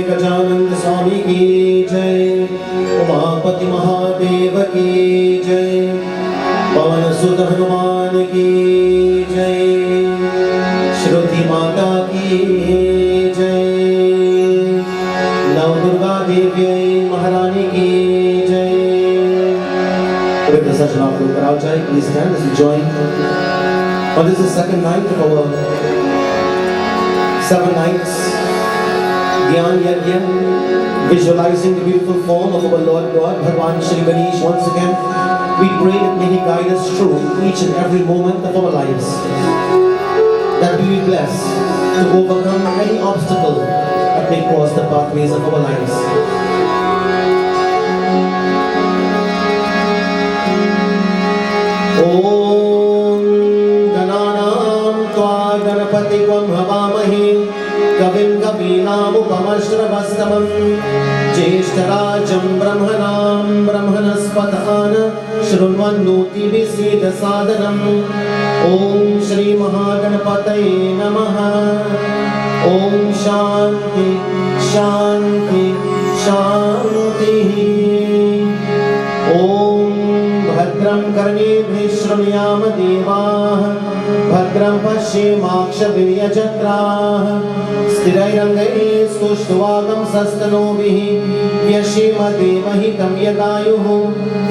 गजानंद स्वामी की जय, उमापति महादेव की जय, पवन सुत हनुमान की जय, श्रुति माता की जय, नव दुर्गा देवी महारानी की जय। Please stand as we join. This is the second night of our 7 nights Gyan Yagna, visualizing the beautiful form of our Lord God, Bhagwan Shri Ganesh. Once again, we pray that may He guide us through each and every moment of our lives, that we be blessed to overcome any obstacle that may cross the pathways of our lives. Om Gananam Tva Ganapativam Havamahe Kavim Kavinamupamashravastamam Jeshtarajam Brahmanam Brahmanaspatana Shrunvannoti Visida Sadhanam. Om Shri Mahaganapataye Namaha. Om Shanti Shanti Shanti. Om Bhadram Karnebhi Shruniyam Devaah Bhadram Pashyemakshaviryajatraah Sthirairangai Stushtvagam Sastanobhihi Vyashema Devahitam Yadayuhu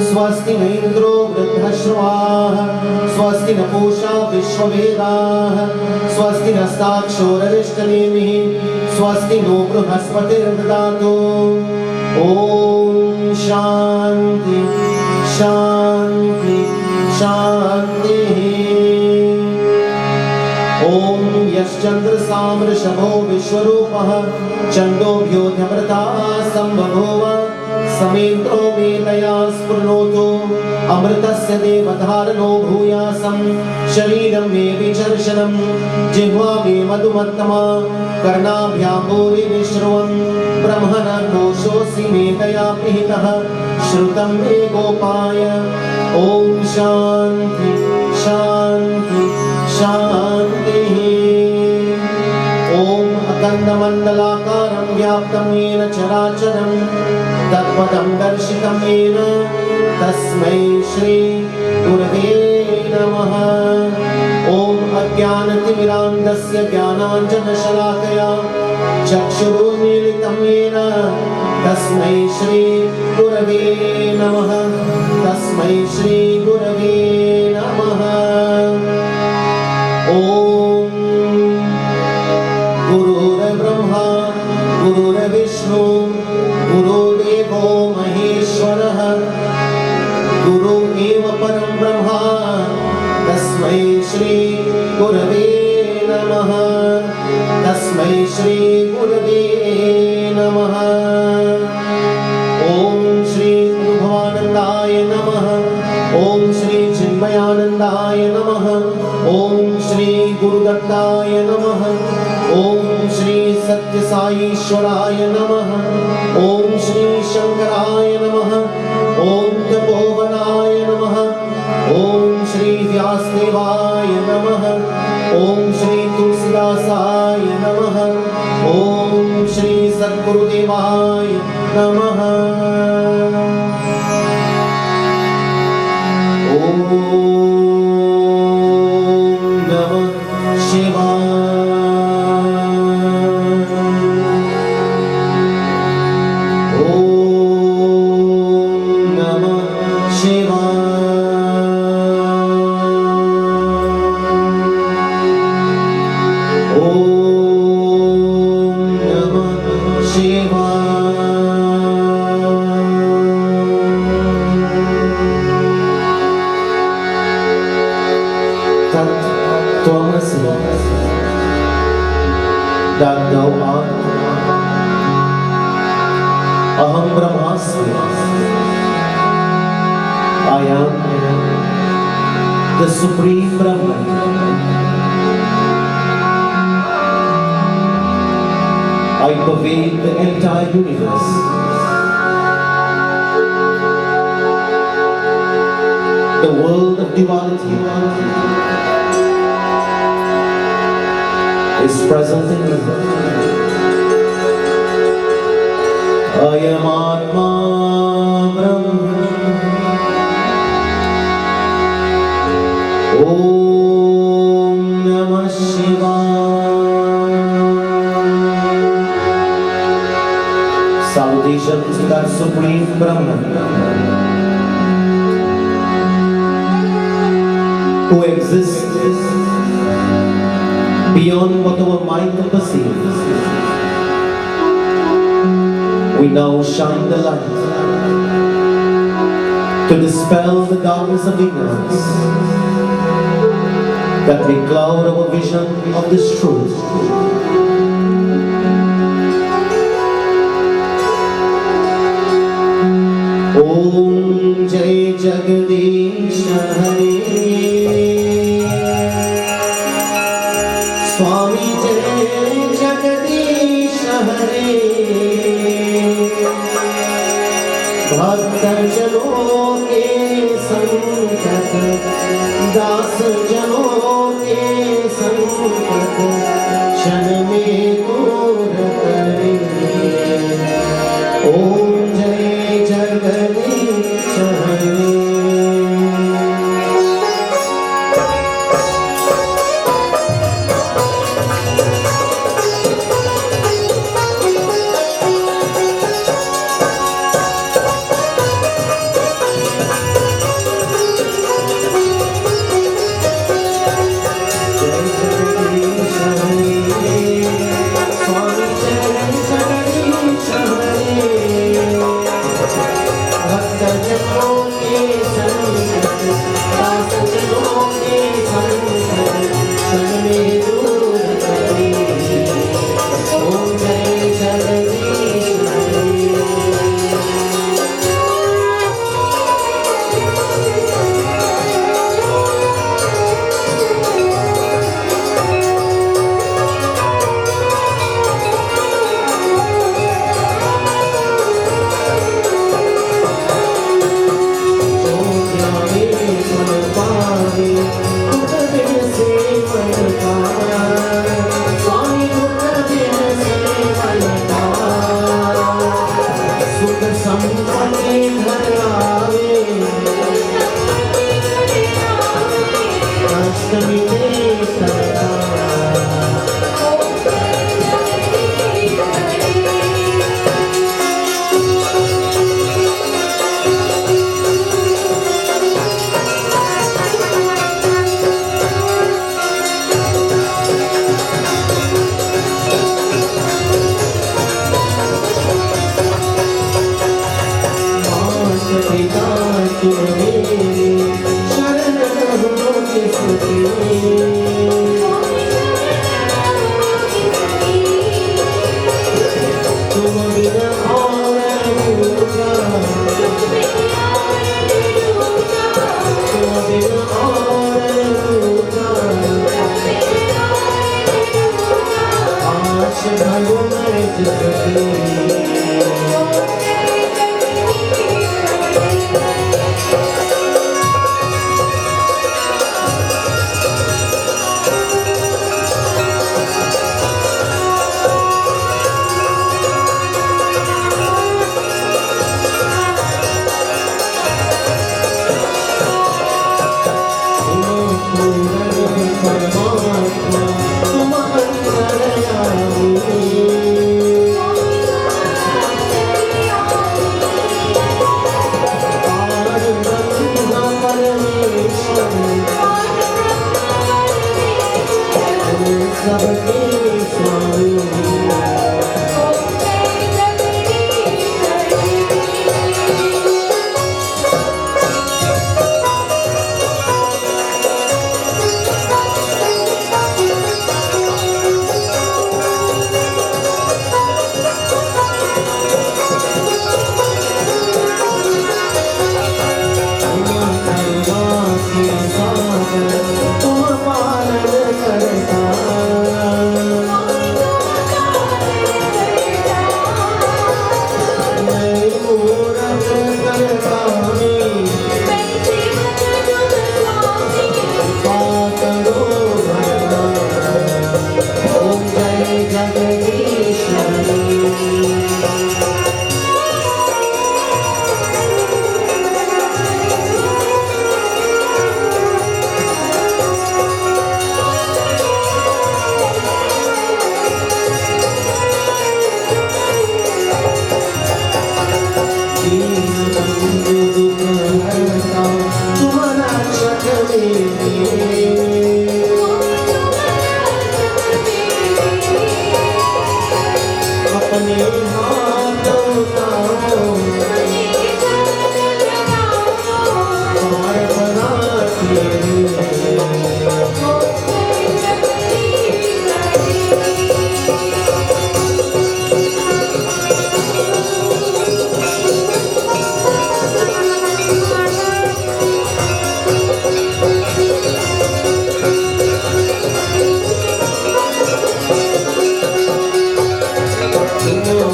Swasti na Indro Vridhashvaah Swasti na Pusha Vishwavedaah Swasti na Stakshorarishtanemihi Swasti no Bruhaspatir Dadato. Om Shanti Shanti Shanti. Om Yaschandra Samrishabho Vishwarupah Chandobhyodhyamrata Sambhavova Samendro Vedaya Spurnoto Amritasya Devadharano Bhuyasam Shariram Me Vicharshanam Jihva Me Madhumattama Karnabhyamboli Vishruvam Brahmana Doshosi Medaya Pihitah Shrutam Me Gopaya. Om Shanti Shanti Shanti. Om Akandamandalakaram Vyaptam Yena Characharam Tatpadam Darshitam Yena Tasmai Shri Gurave Namaha. Om Ajnanatimirandasya Jnananjana Shalakaya Chakshurunmilitam Yena Tasmai Shri Gurave Namaha. Tasmai Shri Gurave Namaha. Om Gurur Brahma Gurur Vishnu Gurudevo Maheshwarah Guru Eva Param Brahma Tasmai Shri Gurave Namaha. Tasmai Shri Gurave Namaha. Om Shri Bhavanandaya Namaha. Om Shri Chinmayanandaya Namaha. Om Shri Gurudattaya Namaha. Om Shri Satya Sai Ishwaraya Namaha. Om Shri Shankaraya Namaha. Om Tapovanaya Namaha. Om Shri Vyasdevaya Namaha. Om Shri Tulsidasaya Namaha. Om Shri Sadgurudevaya Namaha. Om Namah Shivaya. That thou art Aham Brahmasmi. I am the Supreme Brahman. I pervade the entire universe. The world of duality is present in me. अयमात्मा ब्रह्म ॐ नमः शिवाय। Salutation to that Supreme Brahman who exists beyond what our mind can perceive. We now shine the light to dispel the darkness of ignorance that may cloud our vision of this truth. Om Jai Jagadish Hare Swami Jai Jagadish Hare Bhakta Jano ke sankat Das Jano ke sankat Kshan mein dur kare Om Jai Jagadish Hare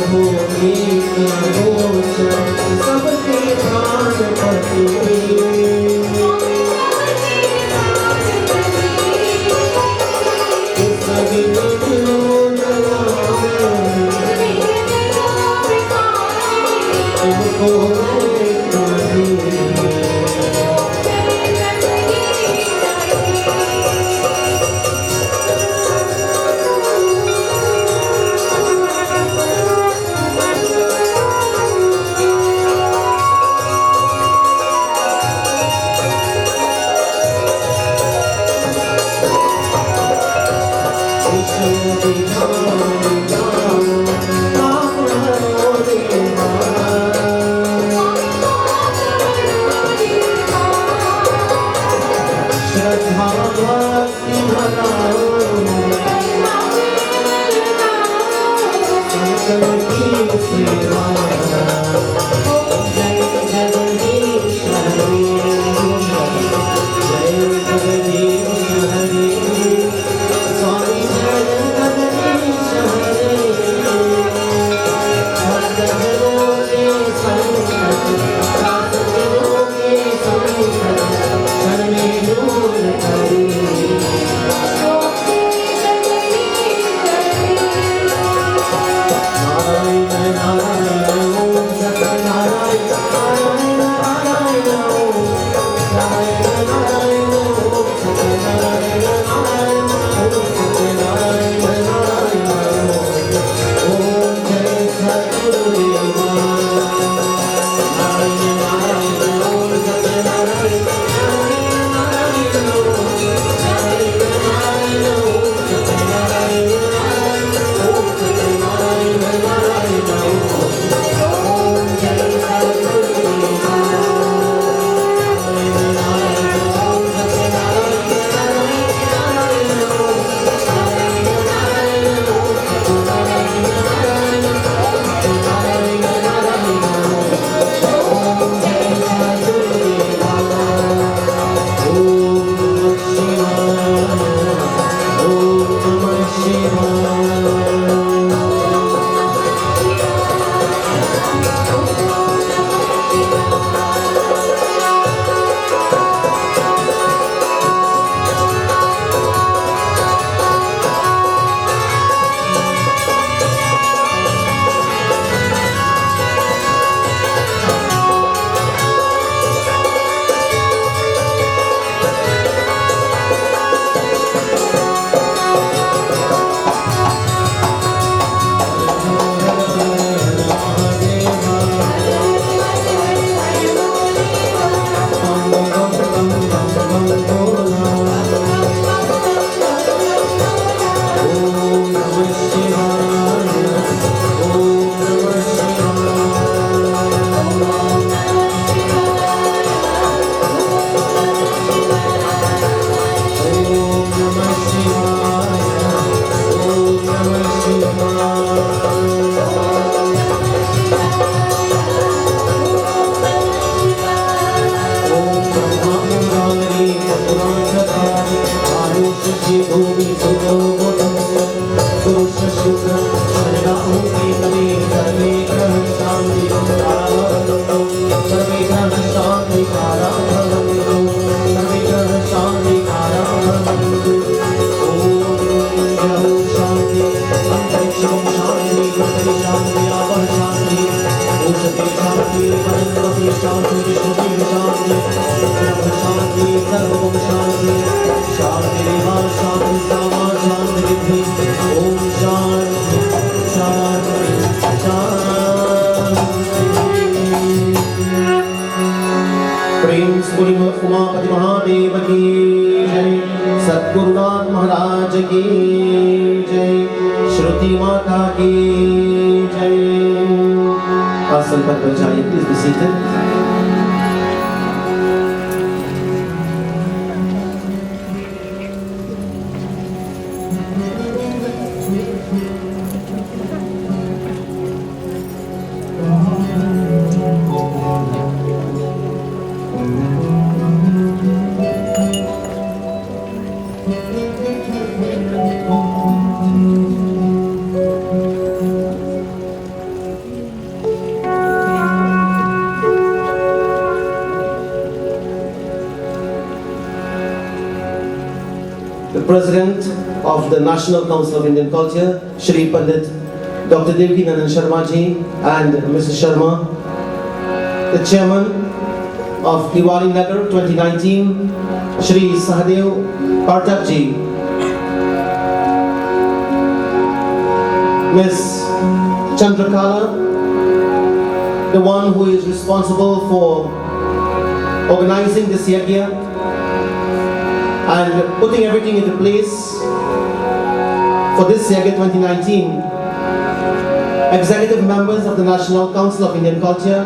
हो एक गोचर सबके प्राणपति सभी तुमको उमापति महादेव की जय, सद्गुरुनाथ महाराज की जय, श्रुति माता की जय। आसन पर बजाइए, please be seated. President of the National Council of Indian Culture, Shri Pandit Dr. Divali Nagar Sharma ji and Mrs. Sharma, the Chairman of Divali Nagar 2019, Shri Sahadev Partak ji, Ms. Chandrakala, the one who is responsible for organizing this yagya and putting everything into place for this yagya 2019, executive members of the National Council of Indian Culture,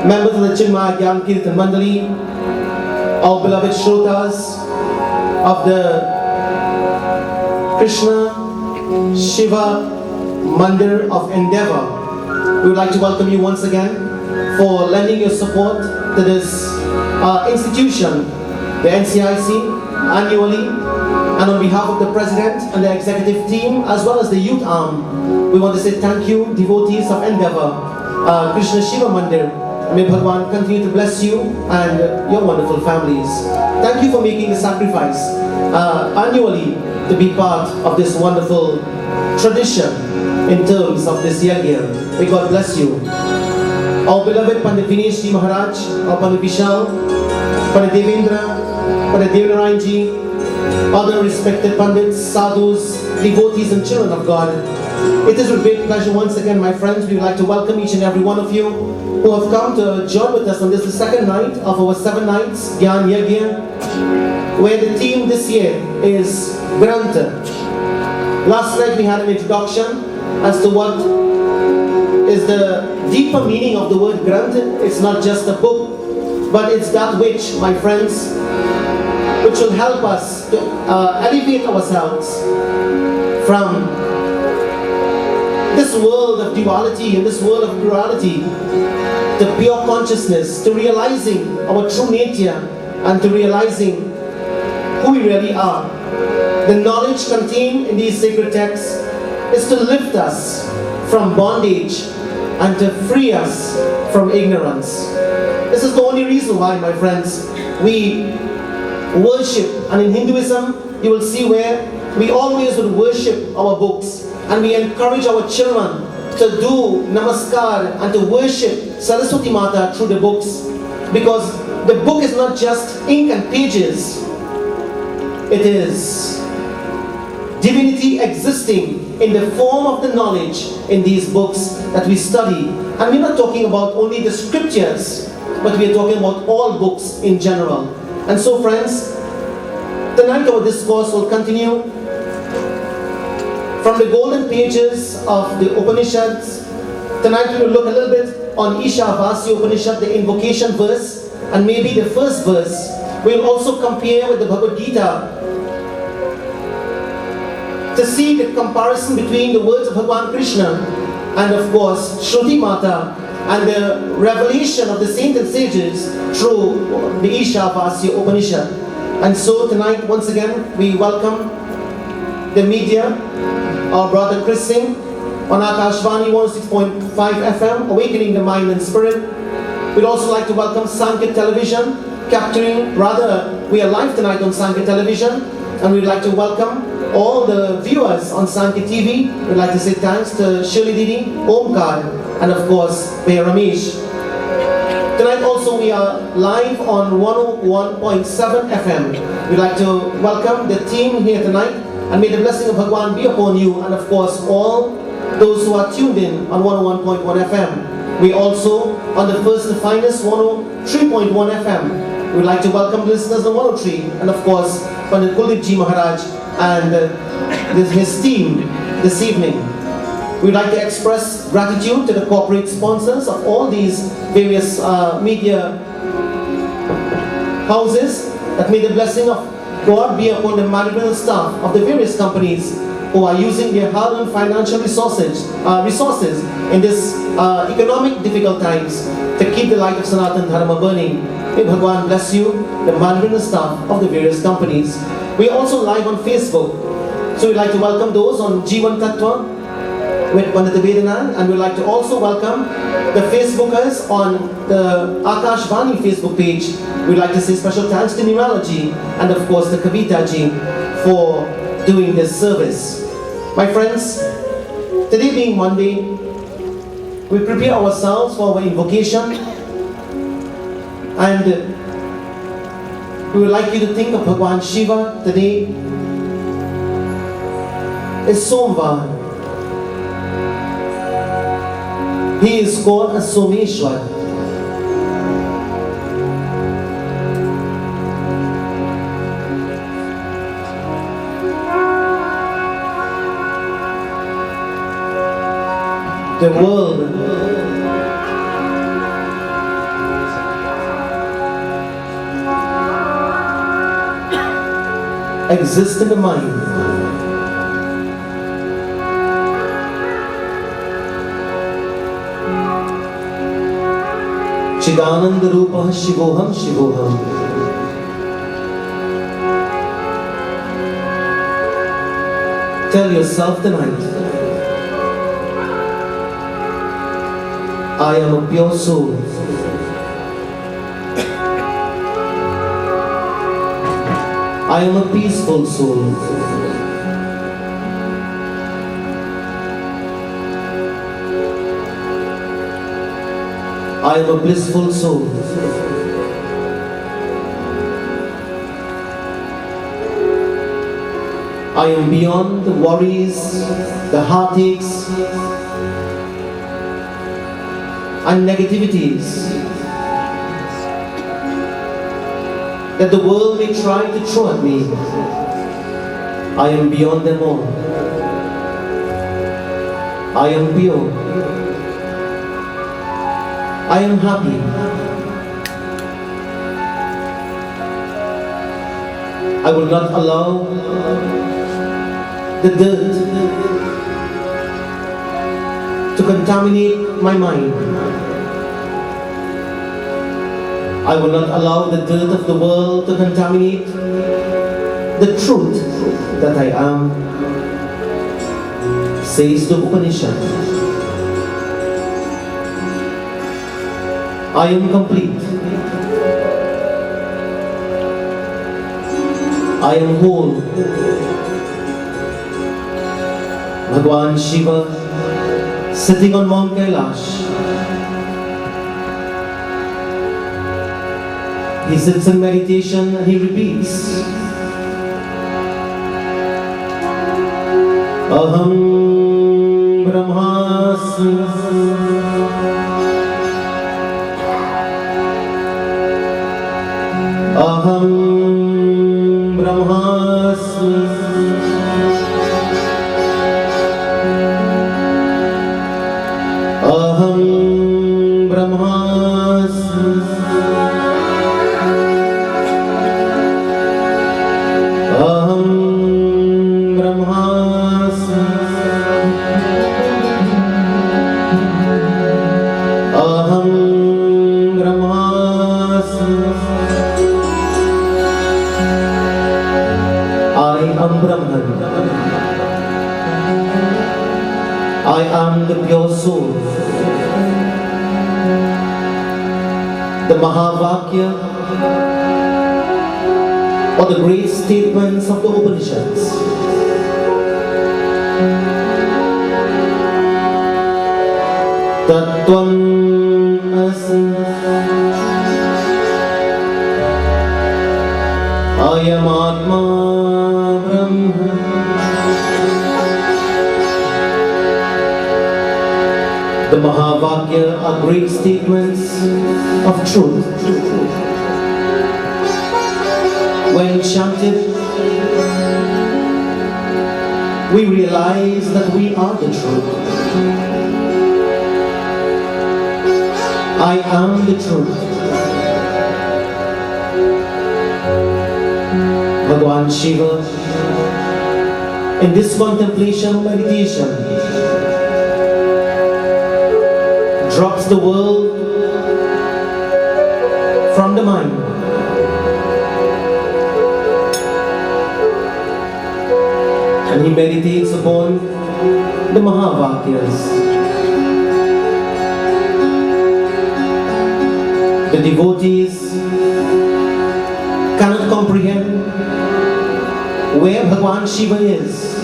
members of the Chinmaya Gyan Kirtan Mandali, our beloved Shrotas of the Krishna Shiva Mandir of Endeavour. We would like to welcome you once again for lending your support to this institution, the NCIC, annually. And on behalf of the President and the executive team, as well as the youth arm, we want to say thank you, devotees of Endeavour, Krishna Shiva Mandir. May Bhagwan continue to bless you and your wonderful families. Thank you for making the sacrifice annually to be part of this wonderful tradition in terms of this yagya. May God bless you. Our beloved Pandit Vinesh Ji Maharaj, our Pandit Vishal, Pandit Devendra, Pandit Devnarayan Ji, other respected Pandits, Sadhus, devotees and children of God. It is with great pleasure once again, my friends, we would like to welcome each and every one of you who have come to join with us on this, the second night of our 7 nights Gyan Yagya, where the theme this year is Grantha. Last night we had an introduction as to what is the deeper meaning of the word Grantha. It's not just a book, but it's that which, my friends, which will help us to elevate ourselves from this world of duality and this world of plurality to pure consciousness, to realizing our true nature and to realizing who we really are. The knowledge contained in these sacred texts is to lift us from bondage and to free us from ignorance. This is the only reason why, my friends, we worship. And in Hinduism, you will see where we always would worship our books, and we encourage our children to do namaskar and to worship Saraswati Mata through the books, because the book is not just ink and pages. It is divinity existing in the form of the knowledge in these books that we study. And we're not talking about only the scriptures, but we're talking about all books in general. And so, friends, tonight our discourse will continue from the golden pages of the Upanishads. Tonight we will look a little bit on Ishavasya Upanishad, the invocation verse, and maybe the first verse. We'll also compare with the Bhagavad Gita to see the comparison between the words of Bhagavan Krishna and, of course, Shruti Mata and the revelation of the saints and sages through the Ishavasya Upanishad. And so tonight, once again, we welcome the media, our brother Chris Singh on Akashvani 106.5 FM, awakening the mind and spirit. We'd also like to welcome Sanket Television, we are live tonight on Sanket Television, and we'd like to welcome all the viewers on Sanket TV. We'd like to say thanks to Shirley Didi, Omkar, and of course, Mayor Ramesh. Tonight also we are live on 101.7 FM. We'd like to welcome the team here tonight, and may the blessing of Bhagwan be upon you, and of course all those who are tuned in on 101.1 FM. We also, on the first and finest 103.1 FM, we'd like to welcome listeners on 103, and of course Pandit Kuldeep Ji Maharaj and his team this evening. We'd like to express gratitude to the corporate sponsors of all these various media houses, that may the blessing of God be upon the management staff of the various companies who are using their hard-earned financial resources in this economic difficult times to keep the light of Sanatan Dharma burning. May Bhagwan bless you, the management staff of the various companies. We are also live on Facebook, so we'd like to welcome those on Jivan Tattva with Pandit Abhedanand, and we'd like to also welcome the Facebookers on the Akashvani Facebook page. We'd like to say special thanks to Nirmala Ji and of course the Kavita Ji for doing this service. My friends, today being Monday, we prepare ourselves for our invocation, and we would like you to think of Bhagwan Shiva today. It's Somvar. He is called as Someshwar. The world exists in the mind. Chidananda Rupa Shivoham Shivoham. Tell yourself tonight, I am a pure soul. I am a peaceful soul. I am a blissful soul. I am beyond the worries, the heartaches, and negativities that the world may try to throw at me. I am beyond them all. I am pure. I am happy. I will not allow the dirt to contaminate my mind. I will not allow the dirt of the world to contaminate the truth that I am, says the Upanishad. I am complete. I am whole. Bhagwan Shiva, sitting on Mount Kailash, he sits in meditation and he repeats, Aham Brahmasmi, Aham Brahmasmi, Aham Brahmasmi, Aham Brahmasmi, Aham Brahmasmi. I am Brahman. I am the pure soul. The Mahavakya, or the great statements of the Upanishads, Tattvam Asi Ayam Atma Brahma. The Mahavakya are great statements of truth. When chanted, we realize that we are the truth. I am the truth. Bhagwan Shiva, in this contemplation meditation, drops the world from the mind and he meditates upon the Mahavakyas. The devotees cannot comprehend where Bhagwan Shiva is.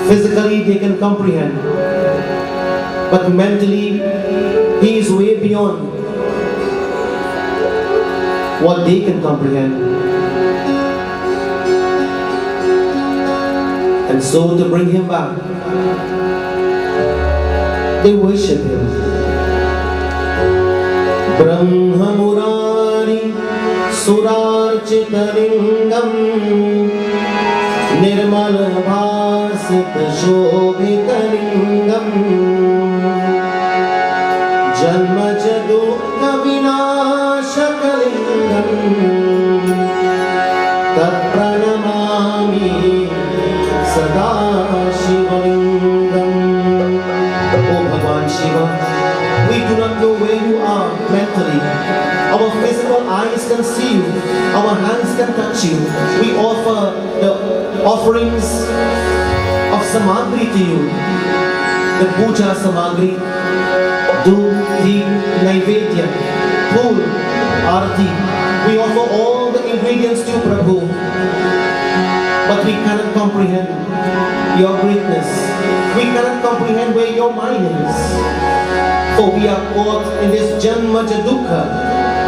Physically they can comprehend, but mentally he is way beyond what they can comprehend. And so to bring him back, they worship him. Brahma Murari Surarchitalingam Nirmal Bhasit Shobhitalingam Janma Jadukha Vinashakalingam Tat Pranamami Sada Shivalingam. Oh Bhagwan Shiva, we do not know where you are mentally. Our physical eyes can see you, our hands can touch you. We offer the offerings of samagri to you, the puja samagri, doodh, ghee, naivedya, phool, arati. We offer all the ingredients to Prabhu, but we cannot comprehend your greatness. We cannot comprehend where your mind is. For we are caught in this janma jadukha.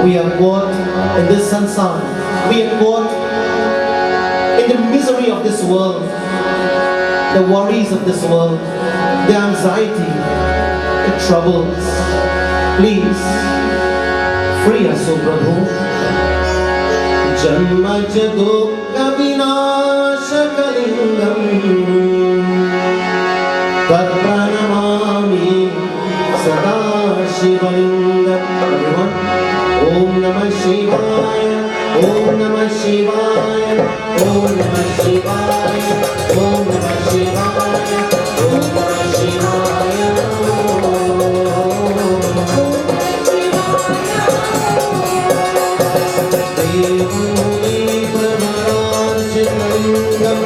We are caught in this sansar. We are caught in the misery of this world, the worries of this world, the anxiety, the troubles. Please, free us, O Prabhu. Janma jadukha vinashakalingam Tat pranamami Sada Shivalingam. Everyone, Om Namah Shivaya, Om Namah Shivaya, Om Namah Shivaya, Om Namah Shivaya, Om Namah Shivaya. Devuni Prabhararchitalingam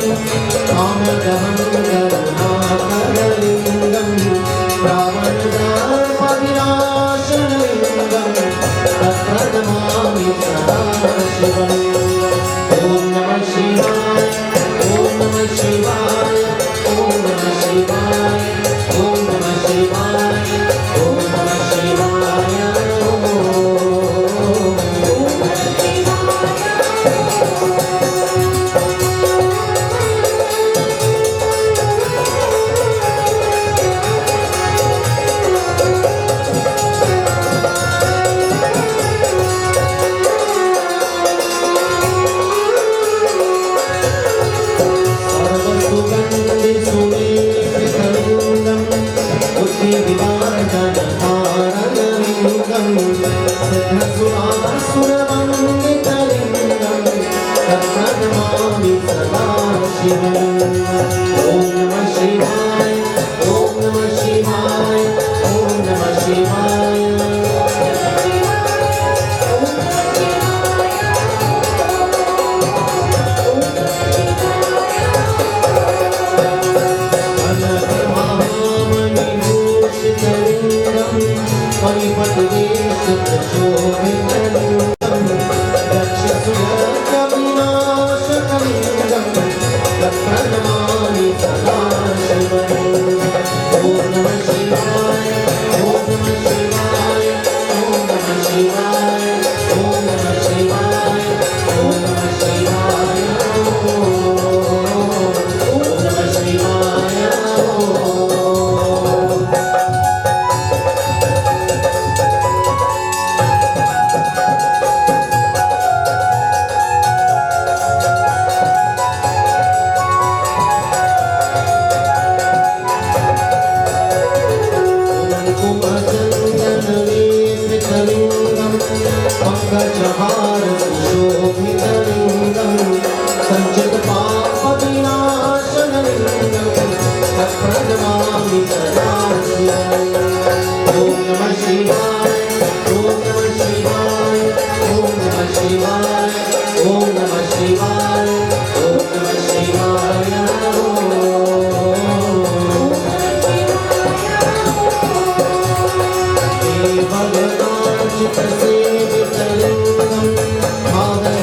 Amadaham Karunakalalingam Pravanadar Pavinashalingam Tatpradamami Sada Shivalingam. Om Namah Shivaya, Om Namah Shivaya, Om Namah Shivaya, Om Namah Shivaya, Om Namah Shivaya.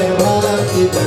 Bhagavad Gita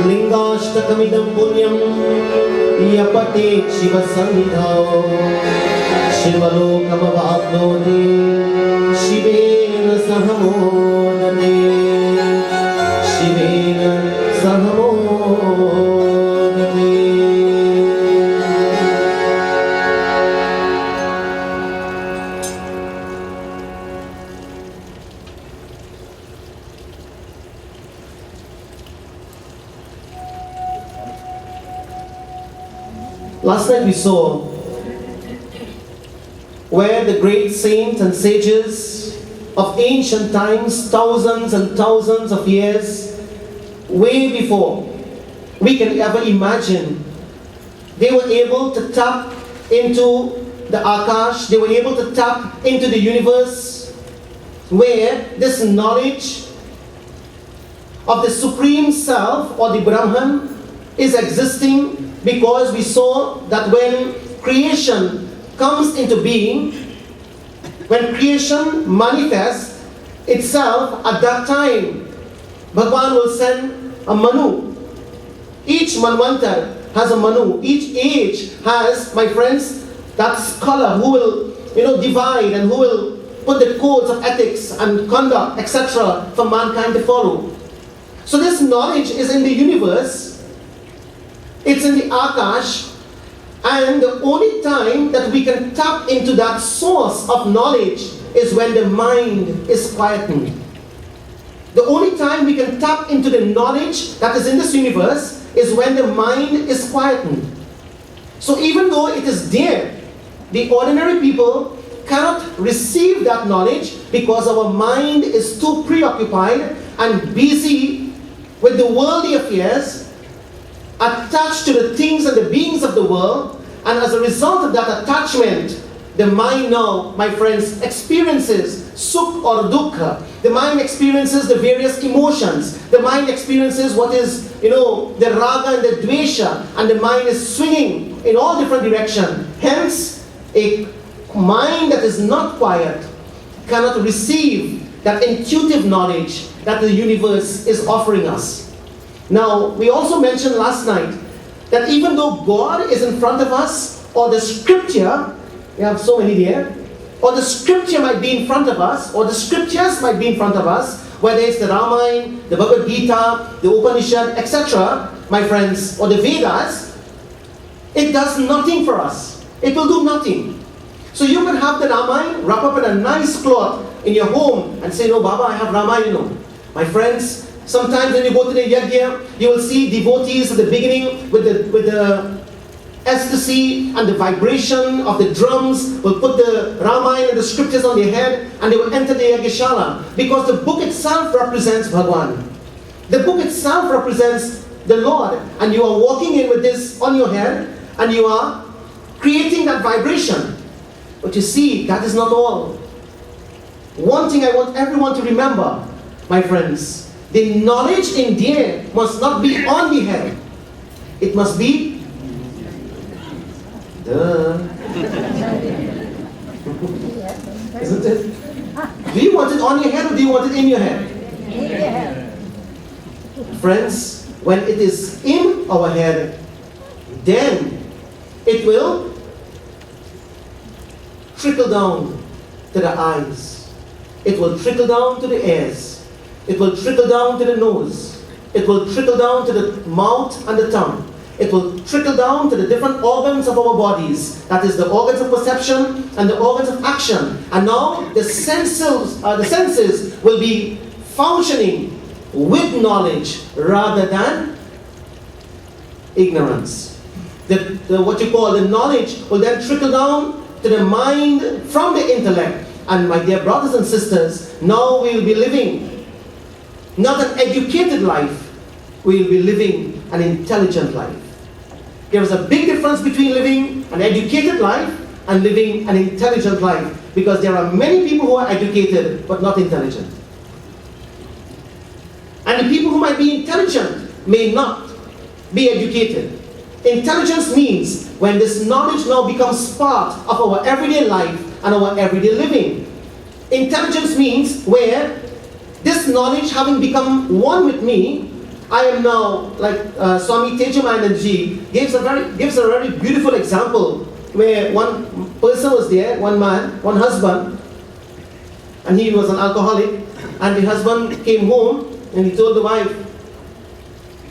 लिंगाष्टकमिदं पुण्यं यपते शिवसन्निधौ शिवलोकमवाप्नोति शिवेन सह मोदते शिवेन सह मोदते। Last night we saw where the great saints and sages of ancient times, thousands and thousands of years, way before we can ever imagine, they were able to tap into the Akash, they were able to tap into the universe, where this knowledge of the Supreme Self or the Brahman is existing, because we saw that when creation comes into being, when creation manifests itself, at that time Bhagavan will send a Manu. Each Manvantar has a Manu. Each age has, my friends, that scholar who will divide and who will put the codes of ethics and conduct, etc., for mankind to follow. So this knowledge is in the universe. It's in the Akash, and the only time that we can tap into that source of knowledge is when the mind is quietened. The only time we can tap into the knowledge that is in this universe is when the mind is quietened. So even though it is there, the ordinary people cannot receive that knowledge because our mind is too preoccupied and busy with the worldly affairs, attached to the things and the beings of the world, and as a result of that attachment, the mind now, my friends, experiences sukh or dukkha. The mind experiences the various emotions. The mind experiences what is, the raga and the dvesha, and the mind is swinging in all different directions. Hence, a mind that is not quiet cannot receive that intuitive knowledge that the universe is offering us. Now, we also mentioned last night that even though God is in front of us, or the scripture, we have so many there, or the scripture might be in front of us, or the scriptures might be in front of us, whether it's the Ramayana, the Bhagavad Gita, the Upanishad, etc., my friends, or the Vedas, it does nothing for us. It will do nothing. So you can have the Ramayana, wrap up in a nice cloth in your home and say, no, Baba, I have Ramayana. My friends, sometimes when you go to the yajna, you will see devotees at the beginning with the ecstasy and the vibration of the drums will put the Ramayana and the scriptures on their head and they will enter the Yagashala because the book itself represents Bhagwan. The book itself represents the Lord, and you are walking in with this on your head and you are creating that vibration. But you see, that is not all. One thing I want everyone to remember, my friends, the knowledge in there must not be on the head. It must be isn't it? Do you want it on your head or do you want it in your head? In your head. Friends, when it is in our head, then it will trickle down to the eyes. It will trickle down to the ears. It will trickle down to the nose. It will trickle down to the mouth and the tongue. It will trickle down to the different organs of our bodies. That is the organs of perception and the organs of action. And now the senses will be functioning with knowledge rather than ignorance. What you call the knowledge will then trickle down to the mind from the intellect. And my dear brothers and sisters, now we will be living not an educated life, we will be living an intelligent life. There is a big difference between living an educated life and living an intelligent life, because there are many people who are educated but not intelligent. And the people who might be intelligent may not be educated. Intelligence means when this knowledge now becomes part of our everyday life and our everyday living. Intelligence means where this knowledge having become one with me, I am now, like Swami Tejamananji gives a very beautiful example where one person was there, one man, one husband, and he was an alcoholic, and the husband came home and he told the wife,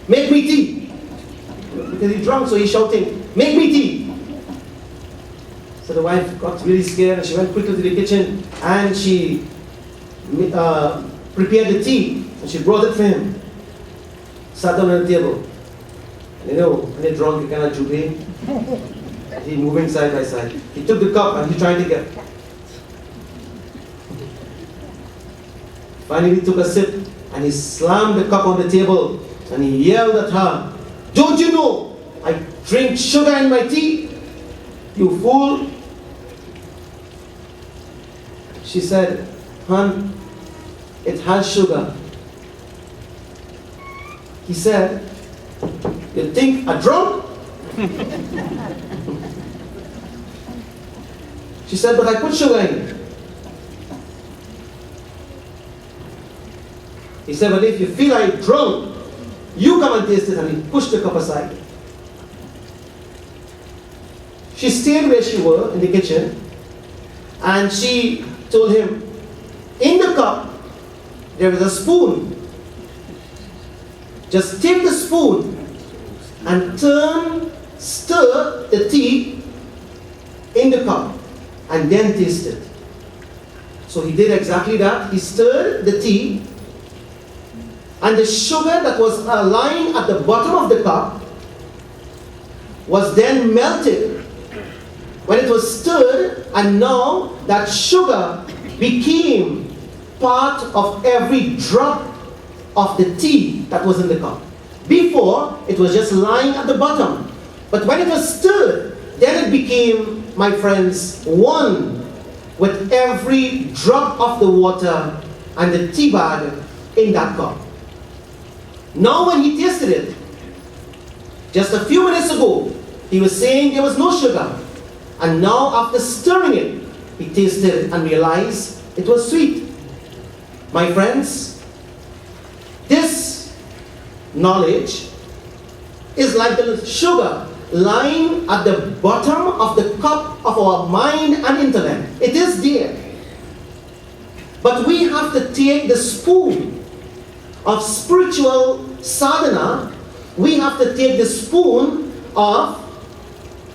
make me tea. Because he's drunk, so he's shouting, make me tea. So the wife got really scared and she went quickly to the kitchen and she prepared the tea and she brought it for him. Sat down on the table. And you know, when you're drunk, you cannot juke. He moving side by side. He took the cup and he tried to get. Finally, he took a sip and he slammed the cup on the table and he yelled at her, don't you know I drink sugar in my tea? You fool. She said, hon, it has sugar. He said, you think a drunk? She said, but I put sugar in it. He said, but if you feel like drunk, you come and taste it, and he pushed the cup aside. She stayed where she was in the kitchen and she told him, in the cup there is a spoon. Just take the spoon and stir the tea in the cup and then taste it. So he did exactly that. He stirred the tea and the sugar that was lying at the bottom of the cup was then melted when it was stirred, and now that sugar became part of every drop of the tea that was in the cup. Before, it was just lying at the bottom. But when it was stirred, then it became, my friends, one with every drop of the water and the tea bag in that cup. Now when he tasted it, just a few minutes ago, he was saying there was no sugar. And now after stirring it, he tasted and realized it was sweet. My friends, this knowledge is like the sugar lying at the bottom of the cup of our mind and intellect. It is there. But we have to take the spoon of spiritual sadhana. We have to take the spoon of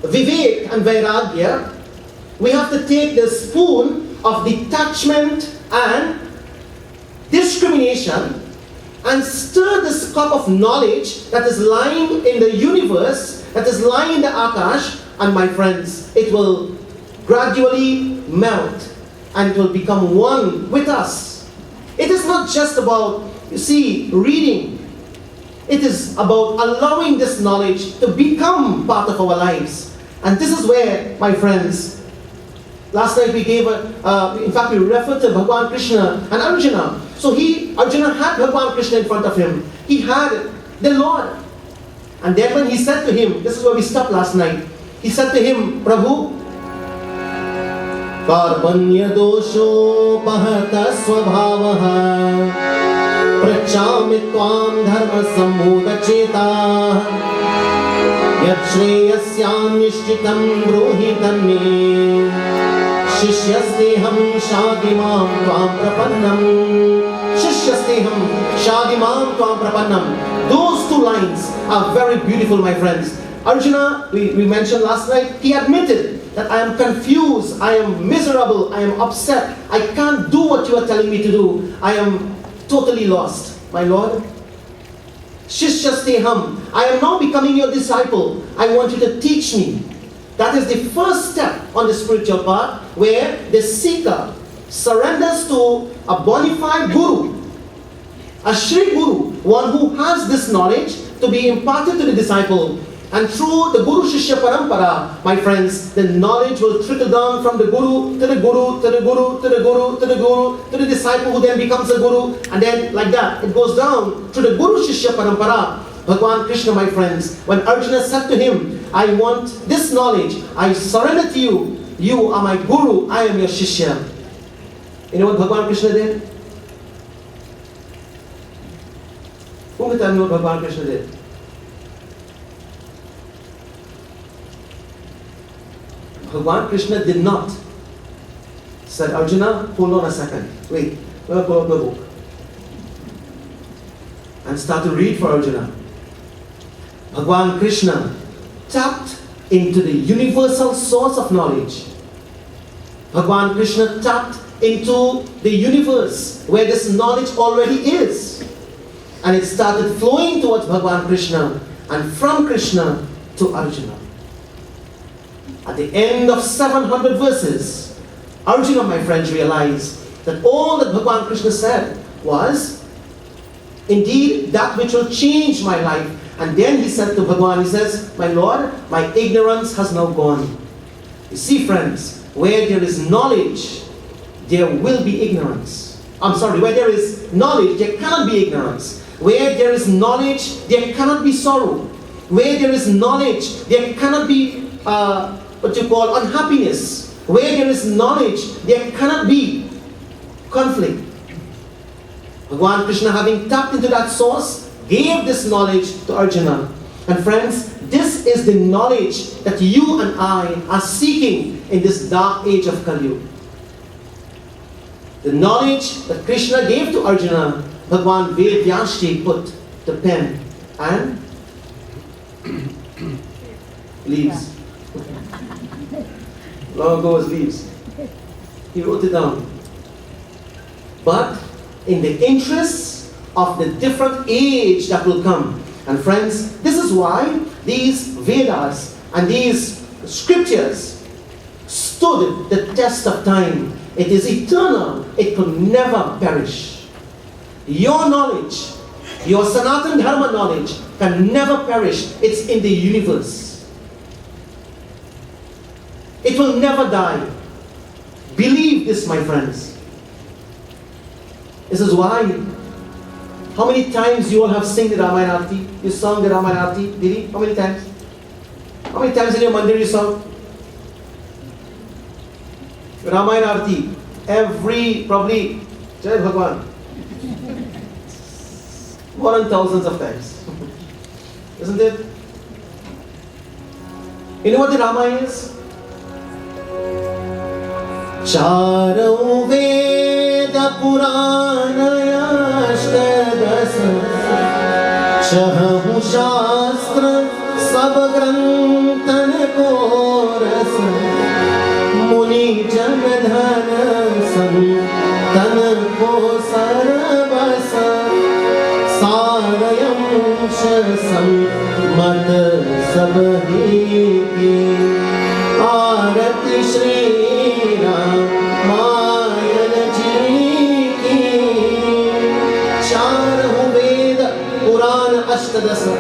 vivek and vairagya. We have to take the spoon of detachment and discrimination and stir this cup of knowledge that is lying in the universe, that is lying in the akash, and my friends, it will gradually melt and it will become one with us. It is not just about, you see, reading. It is about allowing this knowledge to become part of our lives. And this is where, my friends, last night we gave in fact we referred to Bhagavan Krishna and Arjuna. So Arjuna had Bhagavan Krishna in front of him. He had the Lord. And then when he said to him, this is where we stopped last night, he said to him, Prabhu, Karpanya dosho pahata swabhavaha prachami tvam dharma sammuda cheta yat shreyasyam nishchitam bruhi tanme Shishyasteham shadimam tvam prapannam. Shishyasteham shadimam tvam prapannam. Those two lines are very beautiful, my friends. Arjuna, we mentioned last night, he admitted that I am confused, I am miserable, I am upset, I can't do what you are telling me to do. I am totally lost, my Lord. Shishyasteham, I am now becoming your disciple. I want you to teach me. That is the first step on the spiritual path, where the seeker surrenders to a bona fide guru, a Shri Guru, one who has this knowledge to be imparted to the disciple. And through the Guru Shishya Parampara, my friends, the knowledge will trickle down from the Guru to the Guru, to the Guru, to the Guru, to the Guru, to the disciple who then becomes a Guru. And then like that, it goes down to the Guru Shishya Parampara. Bhagavan Krishna, my friends, when Arjuna said to him, I want this knowledge, I surrender to you, you are my Guru, I am your Shishya. You know what Bhagavan Krishna did? Who can tell me what Bhagavan Krishna did? Bhagavan Krishna did not. Said, Arjuna, hold on a second. Wait, let me pull up the book. And start to read for Arjuna. Bhagavan Krishna tapped into the universal source of knowledge. Bhagavan Krishna tapped into the universe where this knowledge already is. And it started flowing towards Bhagavan Krishna and from Krishna to Arjuna. At the end of 700 verses, Arjuna, my friends, realized that all that Bhagavan Krishna said was indeed that which will change my life. And then he said to Bhagavan, he says, my Lord, my ignorance has now gone. You see, friends, where there is knowledge, there will be ignorance. Where there is knowledge, there cannot be ignorance. Where there is knowledge, there cannot be sorrow. Where there is knowledge, there cannot be what you call unhappiness. Where there is knowledge, there cannot be conflict. Bhagavan Krishna, having tapped into that source, gave this knowledge to Arjuna. And friends, this is the knowledge that you and I are seeking in this dark age of Kali Yuga. The knowledge that Krishna gave to Arjuna, Bhagavan Vedyashti put the pen and leaves. Long ago was leaves. He wrote it down. But in the interests of the different age that will come. And friends, this is why these Vedas and these scriptures stood the test of time. It is eternal. It could never perish. Your knowledge, your Sanatan Dharma knowledge can never perish. It's in the universe. It will never die. Believe this, my friends. This is why. How many times you all have sung the Ramayana Arti? You sung the Ramayana Arti, Didi? How many times? How many times in your mandir you sung? Ramayana Arti. Every, probably, Jai Bhagwan. More than thousands of times. Isn't it? You know what the Ramayana is? Charu Veda Purana Ashtadasa Chahu Shastra Sab Grantan Koras Muni Janadhana Santan Ko Sarvasa Sarayam Shasam Mat Sabhi Ki Arati Shri Ramayan Ji Ki Charu Veda Purana Ashtadasa.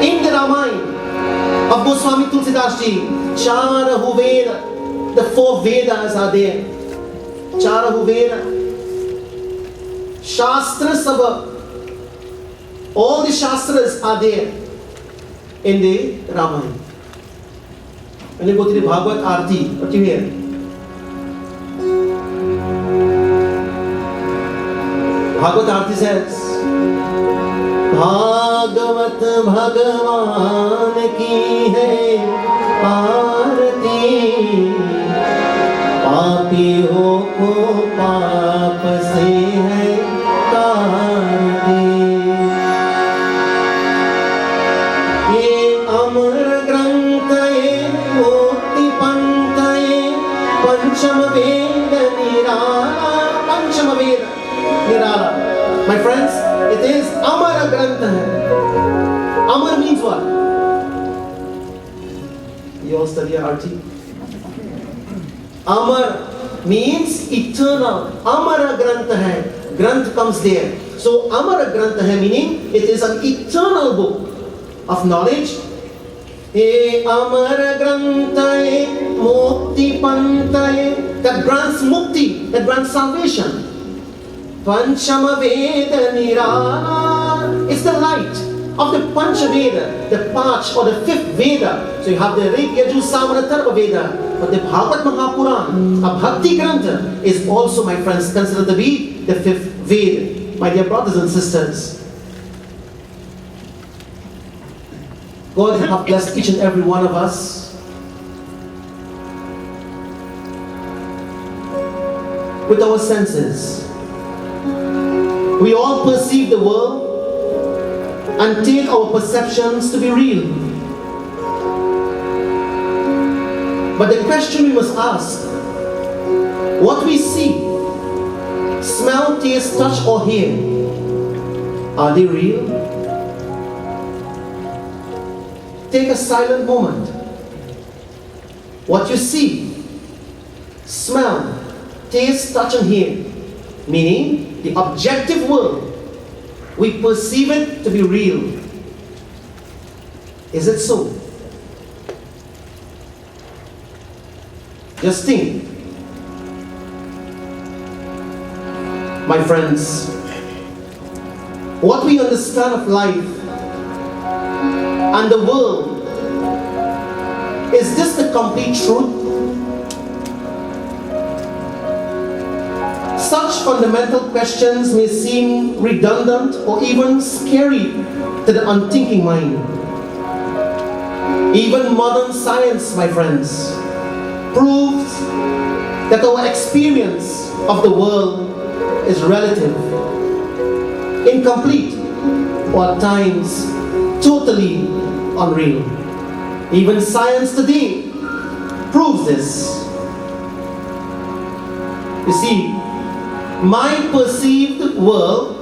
In the Ramayana of Goswami Tulsidas Ji, Charu Veda, the 4 Vedas are there. Charu Veda, Shastra Sabha, all the Shastras are there in the Ramayana. When you go to the Bhagavad Arti, what do you hear? Bhagavad Arti says, Bhagavat Bhagavan ki hai आरती पापियों को पाप से है तारती ये अमर ग्रंथ ये मुक्ति पंथ ये पंचम वेद निराला पंचम वेद निराला my friends it is amar ग्रंथ है amar means what you all study RT amar means eternal amara grantha hai granth comes there so amara grantha hai meaning it is an eternal book of knowledge ye amara grantha ye mukti pantha ye that grants mukti that grants salvation panchama veda nirala it's the light of the Pancha Veda, the Panch or the 5th Veda. So you have the Rig, Yajur, Samana, Tharva Veda. But the Bhagavad Mahapuran, a Bhakti Grantha, is also, my friends, considered to be the 5th Veda. My dear brothers and sisters, God have blessed each and every one of us with our senses. We all perceive the world and take our perceptions to be real. But the question we must ask, what we see, smell, taste, touch or hear, are they real? Take a silent moment. What you see, smell, taste, touch and hear, meaning the objective world, we perceive it to be real. Is it so? Just think. My friends, what we understand of life and the world, is this the complete truth? Such fundamental questions may seem redundant or even scary to the unthinking mind. Even modern science, my friends, proves that our experience of the world is relative, incomplete, or at times totally unreal. Even science today proves this. You see, my perceived world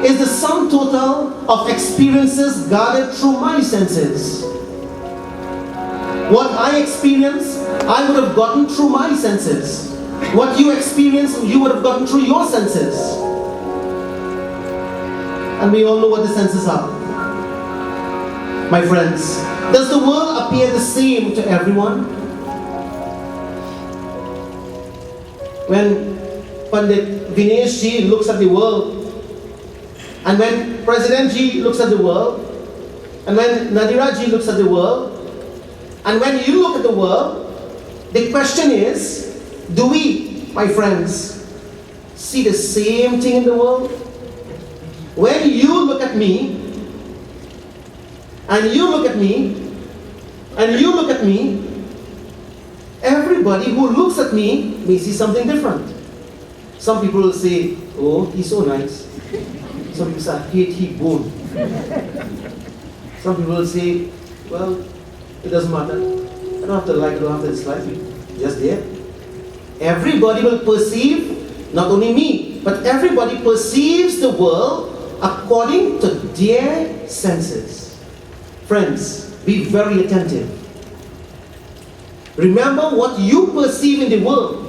is the sum total of experiences gathered through my senses. What I experience, I would have gotten through my senses. What you experience, you would have gotten through your senses. And we all know what the senses are. My friends, does the world appear the same to everyone? When Pandit Vinesh Ji looks at the world, and when President Ji looks at the world, and when Nadira Ji looks at the world, and when you look at the world, the question is, do we, my friends, see the same thing in the world? When you look at me, and you look at me, and you look at me, everybody who looks at me may see something different. Some people will say, oh, he's so nice. Some people say, I hate he bone. Some people will say, well, it doesn't matter. I don't have to like, I don't have to dislike you. Just there. Everybody will perceive, not only me, but everybody perceives the world according to their senses. Friends, be very attentive. Remember what you perceive in the world.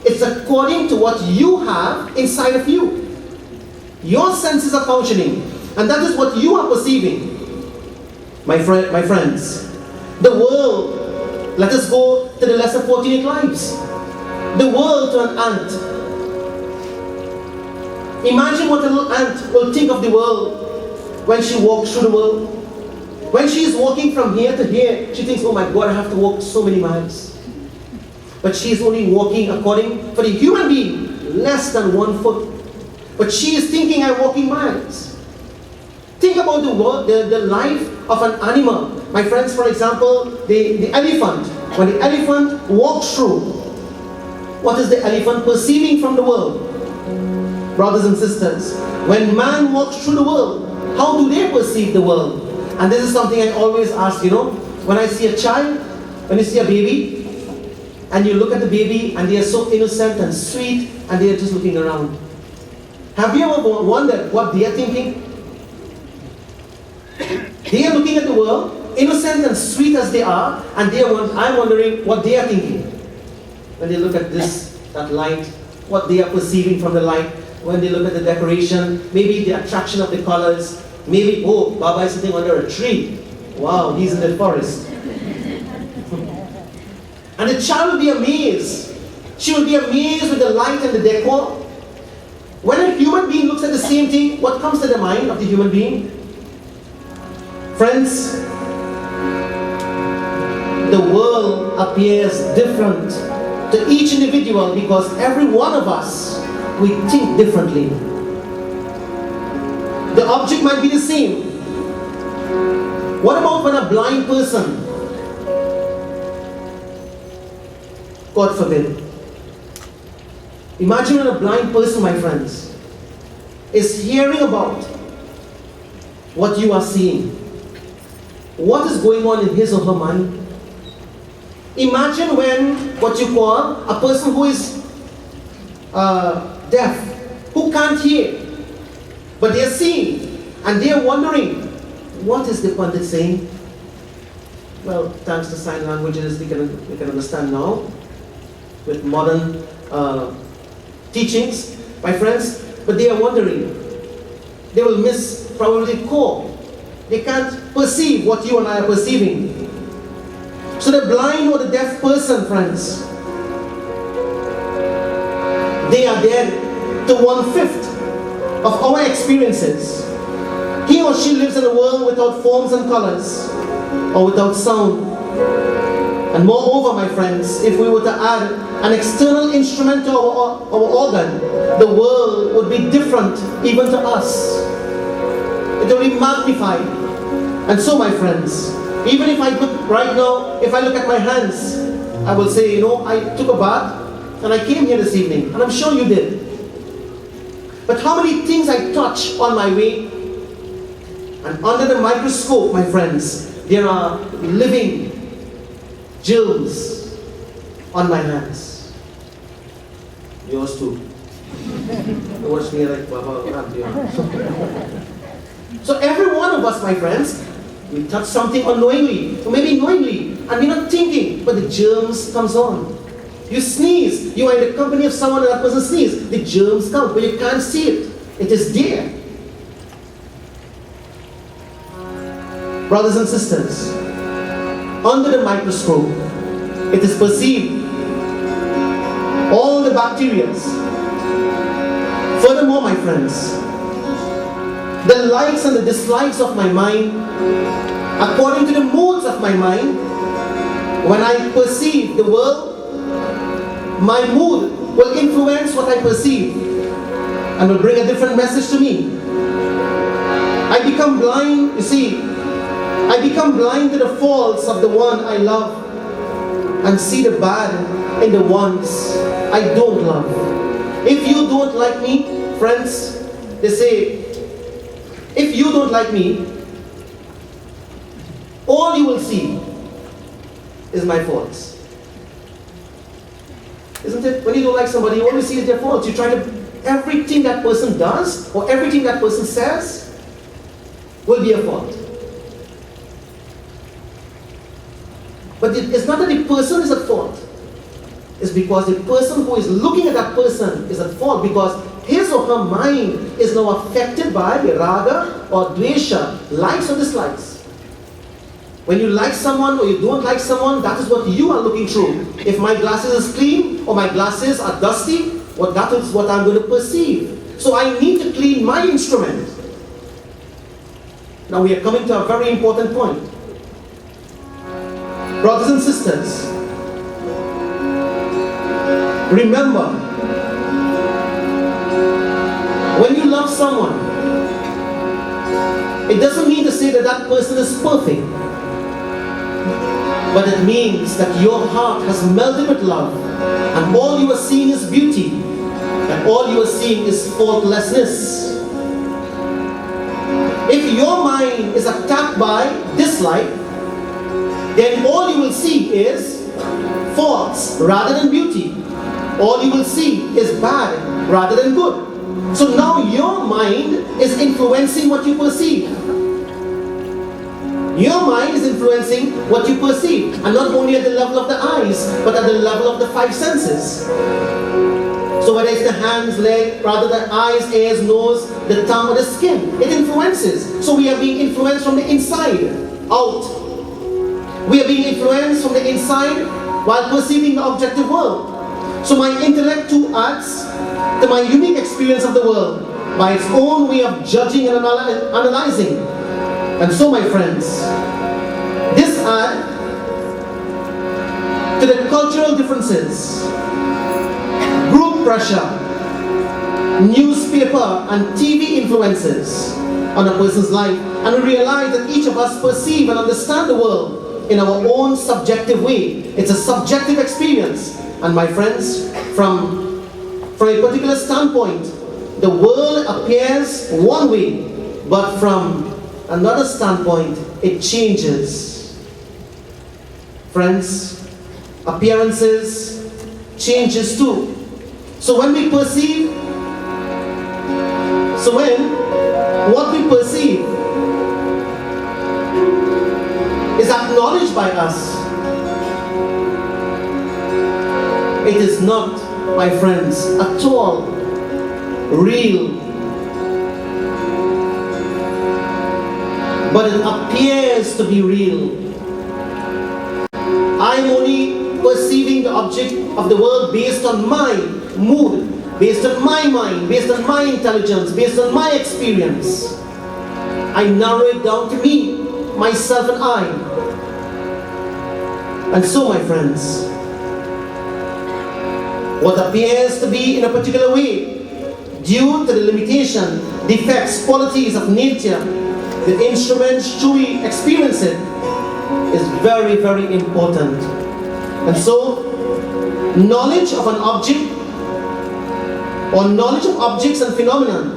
It's according to what you have inside of you. Your senses are functioning, and that is what you are perceiving. My friends, the world, let us go to the lesser fortunate lives. The world to an ant. Imagine what a little ant will think of the world when she walks through the world. When she is walking from here to here, she thinks, oh my God, I have to walk so many miles. But she is only walking according, for the human being, less than 1 foot. But she is thinking, I'm walking miles. Think about the life of an animal. My friends, for example, the elephant. When the elephant walks through, what is the elephant perceiving from the world? Brothers and sisters, when man walks through the world, how do they perceive the world? And this is something I always ask, when I see a child, when you see a baby, and you look at the baby and they are so innocent and sweet and they are just looking around. Have you ever wondered what they are thinking? They are looking at the world, innocent and sweet as they are, and I'm wondering what they are thinking. When they look at that light, what they are perceiving from the light, when they look at the decoration, maybe the attraction of the colors, maybe, oh, Baba is sitting under a tree. Wow, he's in the forest. And the child will be amazed. She will be amazed with the light and the decor. When a human being looks at the same thing, what comes to the mind of the human being? Friends, the world appears different to each individual because every one of us, we think differently. The object might be the same. What about when a blind person, God forbid, imagine when a blind person, my friends, is hearing about what you are seeing. What is going on in his or her mind? Imagine when what you call a person who is deaf, who can't hear, but they are seeing, and they are wondering, what is the Pandit saying? Well, thanks to sign languages, we can understand now with modern teachings, my friends, but they are wondering. They will miss probably the core. They can't perceive what you and I are perceiving. So the blind or the deaf person, friends, they are dead to 1/5 of our experiences. He or she lives in a world without forms and colors, or without sound. And moreover, my friends, if we were to add an external instrument to our organ, the world would be different even to us. It will be magnified. And so, my friends, even if I look right now, if I look at my hands, I will say, I took a bath and I came here this evening, and I'm sure you did. But how many things I touch on my way? And under the microscope, my friends, there are living germs on my hands. Yours too. You watch me like, so every one of us, my friends, we touch something unknowingly, or maybe knowingly, and we're not thinking, but the germs comes on. You sneeze, you are in the company of someone and that person sneezes, the germs come, but you can't see it. It is there. Brothers and sisters, under the microscope, it is perceived all the bacteria. Furthermore, my friends, the likes and the dislikes of my mind, according to the moods of my mind, when I perceive the world, my mood will influence what I perceive and will bring a different message to me. I become blind, you see, I become blind to the faults of the one I love and see the bad in the ones I don't love. If you don't like me, friends, they say, if you don't like me, all you will see is my faults. Isn't it? When you don't like somebody, you always see their faults. You try to, everything that person does or everything that person says will be a fault. But it's not that the person is at fault. It's because the person who is looking at that person is at fault, because his or her mind is now affected by raga or dvesha, likes or dislikes. When you like someone or you don't like someone, that is what you are looking through. If my glasses is clean or my glasses are dusty, well, that is what I'm going to perceive. So I need to clean my instrument. Now we are coming to a very important point. Brothers and sisters, remember, when you love someone, it doesn't mean to say that that person is perfect, but it means that your heart has melted with love, and all you are seeing is beauty, and all you are seeing is faultlessness. If your mind is attacked by dislike, then all you will see is faults rather than beauty. All you will see is bad rather than good. So now your mind is influencing what you perceive. Your mind is influencing what you perceive. And not only at the level of the eyes, but at the level of the five senses. So whether it's the hands, leg, rather the eyes, ears, nose, the tongue, or the skin, it influences. So we are being influenced from the inside out. We are being influenced from the inside while perceiving the objective world. So my intellect too adds to my unique experience of the world by its own way of judging and analyzing. And so, my friends, this adds to the cultural differences, group pressure, newspaper and TV influences on a person's life, and we realize that each of us perceive and understand the world in our own subjective way. It's a subjective experience. And my friends, from a particular standpoint, the world appears one way, but from another standpoint, it changes. Friends, appearances changes too. So when we perceive, what we perceive is acknowledged by us, it is not, my friends, at all real, but it appears to be real. I am only perceiving the object of the world based on my mood, based on my mind, based on my intelligence, based on my experience. I narrow it down to me, myself and I. And so, my friends, what appears to be in a particular way, due to the limitation, defects, qualities of nature, the instruments through we experience it, is very, very important. And so, knowledge of an object, or knowledge of objects and phenomena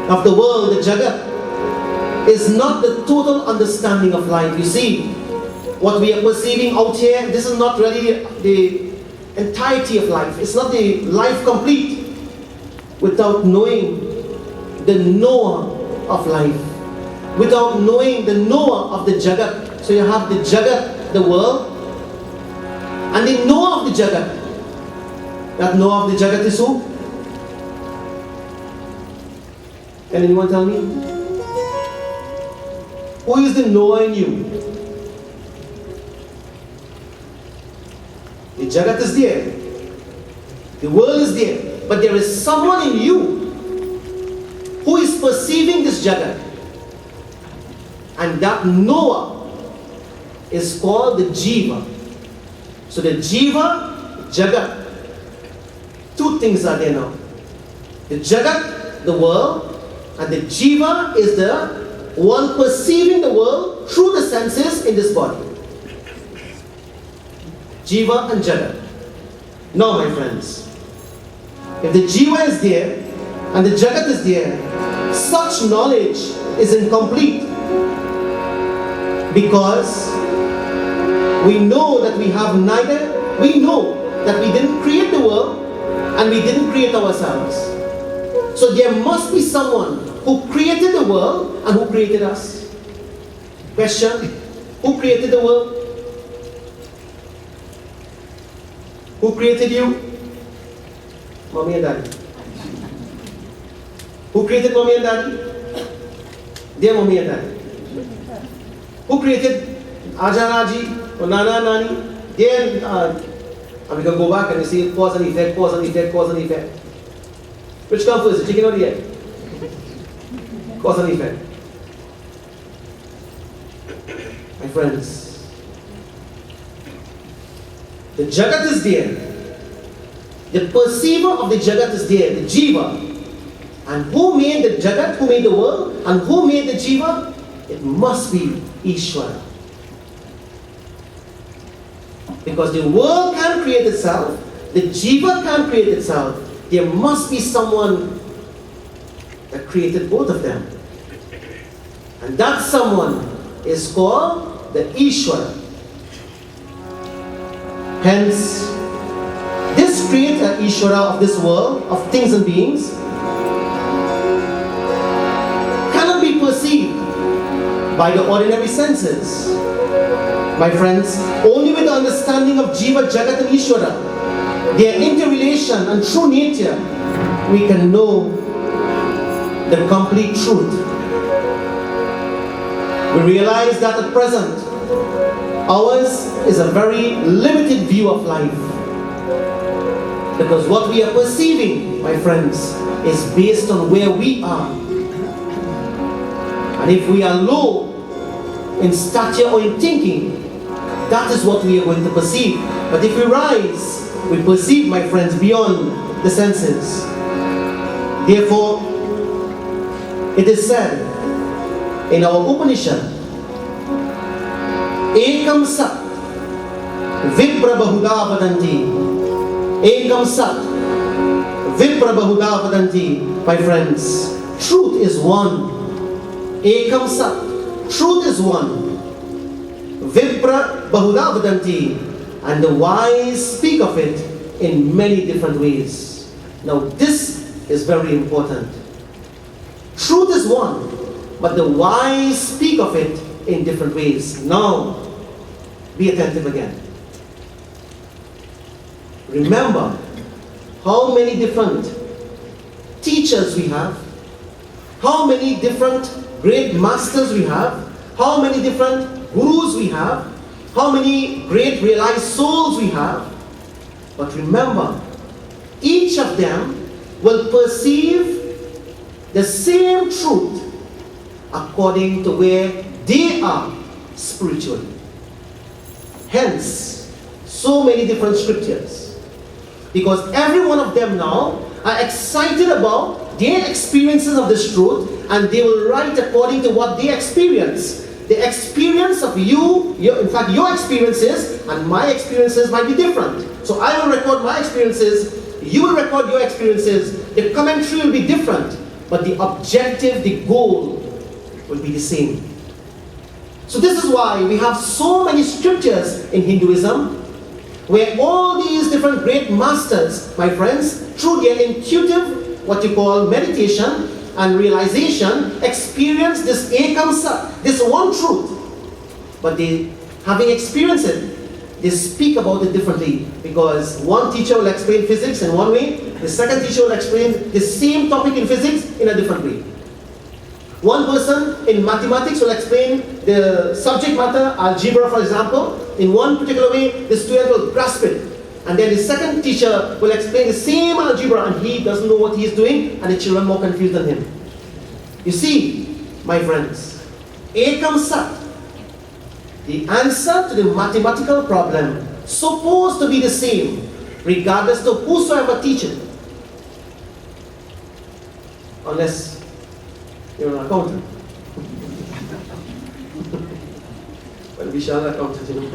of the world, the Jagat, is not the total understanding of life. You see, what we are perceiving out here, this is not really the entirety of life. It's not the life complete without knowing the knower of life, without knowing the knower of the Jagat. So you have the Jagat, the world, and the knower of the Jagat. That knower of the Jagat is who? Can anyone tell me? Who is the knower in you? The Jagat is there. The world is there. But there is someone in you who is perceiving this Jagat. And that knower is called the Jiva. So the Jiva, Jagat, two things are there now. The Jagat, the world, and the Jiva is the one perceiving the world through the senses in this body. Jiva and Jagat. Now, my friends, if the Jiva is there and the Jagat is there, such knowledge is incomplete, because we know that we have neither, we know that we didn't create the world and we didn't create ourselves. So there must be someone who created the world and who created us. Question: who created the world? Who created you? Mommy and Daddy. Who created Mommy and Daddy? Dear Mommy and Daddy. Who created Aja Raji or Nana Nani? Dear, and we can go back and we see cause and effect, cause and effect, cause and effect. Which comes first, the chicken or the egg? Cause and effect. My friends, the Jagat is there. The perceiver of the Jagat is there, the Jiva. And who made the Jagat, who made the world, and who made the Jiva? It must be Ishvara. Because the world can't create itself, the Jiva can't create itself. There must be someone that created both of them. And that someone is called the Ishvara. Hence, this creator Ishvara of this world, of things and beings, cannot be perceived by the ordinary senses. My friends, only with the understanding of Jiva, Jagat and Ishvara, their interrelation and true nature, we can know the complete truth. We realize that at present, ours is a very limited view of life. Because what we are perceiving, my friends, is based on where we are. And if we are low in stature or in thinking, that is what we are going to perceive. But if we rise, we perceive, my friends, beyond the senses. Therefore, it is said in our Upanishad, Ekam Sat Vipra Bahuda Vadanti. Ekam Sat Vipra Bahuda Vadanti. My friends, truth is one. Ekam Sat, truth is one. Vipra Bahuda Vadanti. And the wise speak of it in many different ways. Now this is very important. Truth is one, but the wise speak of it in different ways. Now, be attentive again. Remember how many different teachers we have, how many different great masters we have, how many different gurus we have, how many great realized souls we have. But remember, each of them will perceive the same truth according to where they are spiritually. Hence, so many different scriptures. Because every one of them now are excited about their experiences of this truth, and they will write according to what they experience. The experience of you, in fact your experiences and my experiences might be different. So I will record my experiences, you will record your experiences, the commentary will be different, but the objective, the goal will be the same. So this is why we have so many scriptures in Hinduism, where all these different great masters, my friends, through their intuitive, what you call meditation and realization, experience this Ekam Sat, this one truth. But they, having experienced it, they speak about it differently. Because one teacher will explain physics in one way, the second teacher will explain the same topic in physics in a different way. One person in mathematics will explain the subject matter, algebra for example, in one particular way, the student will grasp it. And then the second teacher will explain the same algebra and he doesn't know what he is doing and the children are more confused than him. You see, my friends, Ekam Sat, the answer to the mathematical problem, supposed to be the same, regardless of whosoever teaches it. Unless you're an accountant. Well, Vishal accountant, you know.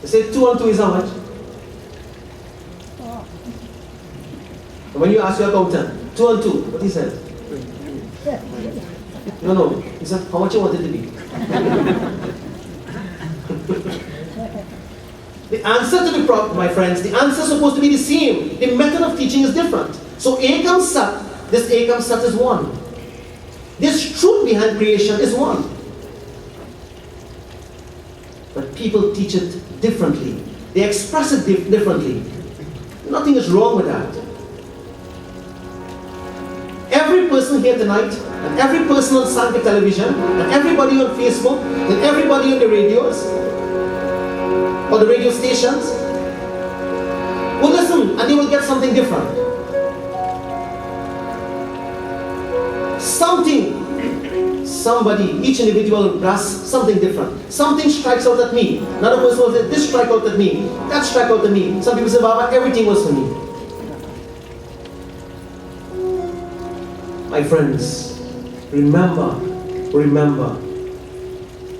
They say 2 and 2 is how much? And when you ask your accountant, 2 and 2, what he says? No. He said, how much you want it to be? The answer to the problem, my friends, the answer is supposed to be the same. The method of teaching is different. So Ekam Sat, this Ekam Sat is one. This truth behind creation is one. But people teach it differently. They express it differently. Nothing is wrong with that. Every person here tonight, and every person on Sanka television, and everybody on Facebook, and everybody on the radios, or the radio stations, will listen and they will get something different. Somebody, each individual will grasp something different. Something strikes out at me. Another person will say, this strike out at me, that strike out at me. Some people say, Baba, everything was for me. My friends, remember,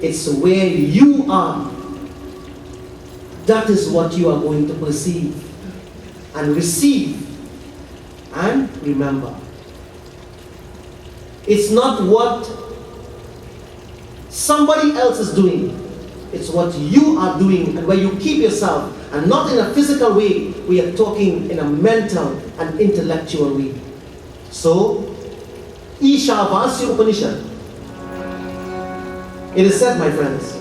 it's where you are. That is what you are going to perceive and receive and remember. It's not what somebody else is doing. It's what you are doing and where you keep yourself, and not in a physical way. We are talking in a mental and intellectual way. So, Ishavasya Upanishad. It is said, my friends,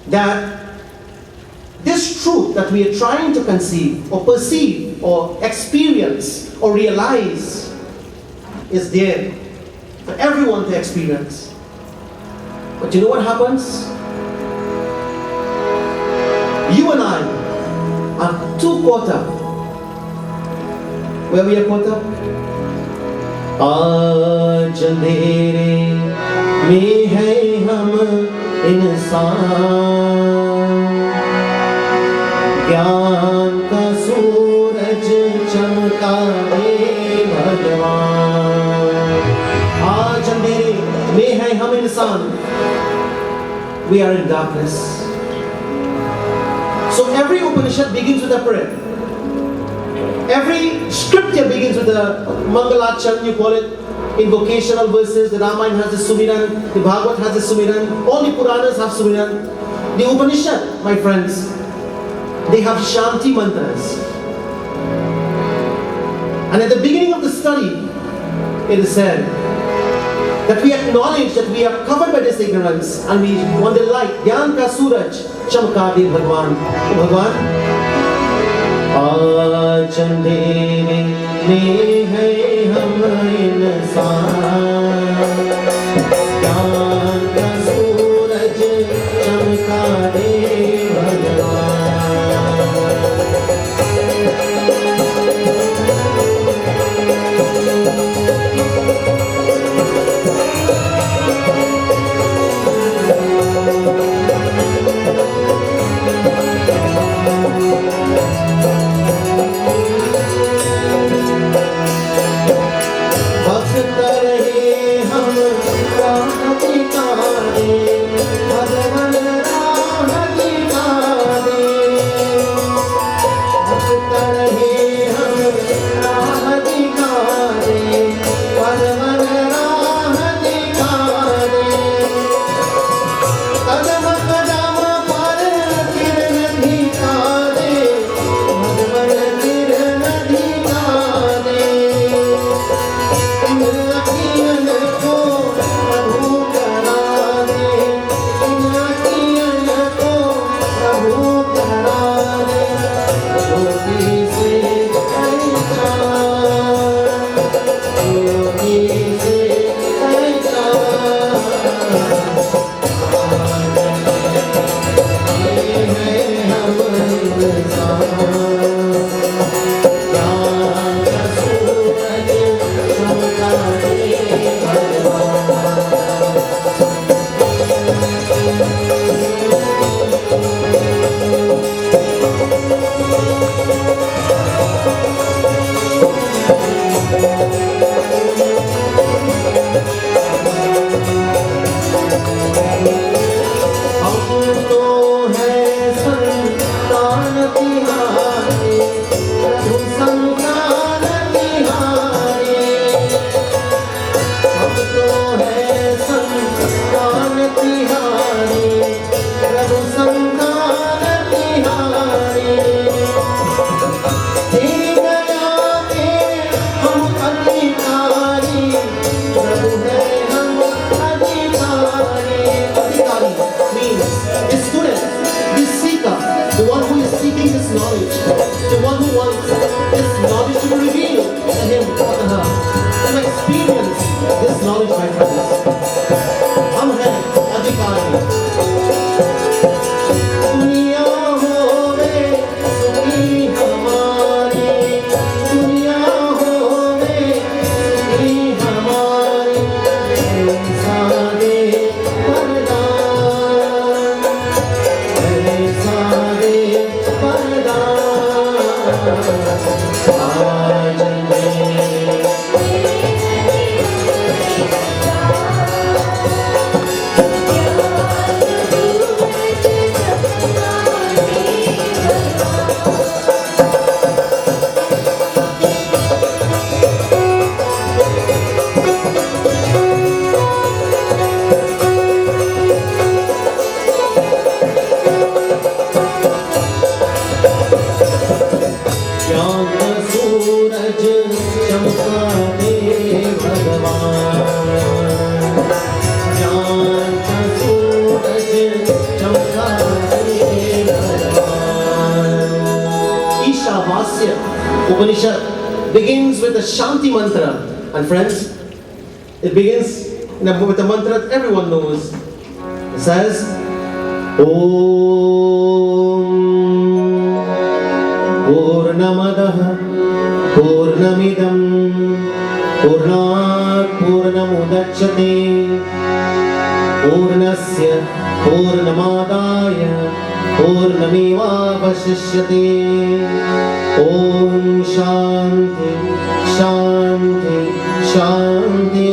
that this truth that we are trying to conceive or perceive or experience or realize is there for everyone to experience. But you know what happens? You and I are too caught up. Where we are caught up? आज अंधेरे में है हम इंसान, ज्ञान का सूरज चमका दे भगवान। आज अंधेरे में है हम इंसान, we are in darkness. So every Upanishad begins with a prayer. Every scripture begins with a Mangalachan, you call it, invocational verses. The Ramayana has the Sumiran, the Bhagavad has the Sumiran, all the Puranas have Sumiran. The Upanishad, my friends, they have Shanti mantras. And at the beginning of the study, it is said that we acknowledge that we are covered by this ignorance and we want the light. Gyan ka suraj chamka de Bhagwan. Bhagwan, आज अंधेरे में है हम इंसान, ज्ञान का सूरज चमका दे भगवान। तिहारी प्रभु संतान तिहारी तेरी दया के हम अधिकारी प्रभु है हम अधिकारी अधिकारी means the student the seeker the one who is seeking this knowledge the one who wants this knowledge to be revealed to him or to her to experience this knowledge my friends हम हैं अधिकारी दुनिया होवे सुखी हमारी दुनिया होवे सुखी हमारी सारे परदान सारे परदान आज Upanishad begins with the Shanti mantra, and friends, it begins with a mantra that everyone knows. It says, Om Purnamadah Purnamidam Purnat Purnamudachyate Purnasya Purnamadaya Purnamevavashishyate Om Shanti Shanti Shanti.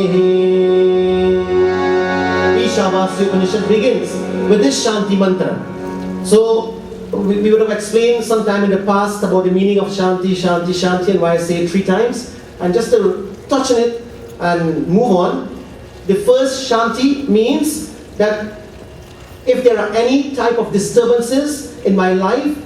Ishavasya Upanishad begins with this Shanti mantra. So we would have explained sometime in the past about the meaning of Shanti, Shanti, Shanti, and why I say it 3 times. And just to touch on it and move on, the first Shanti means that if there are any type of disturbances in my life,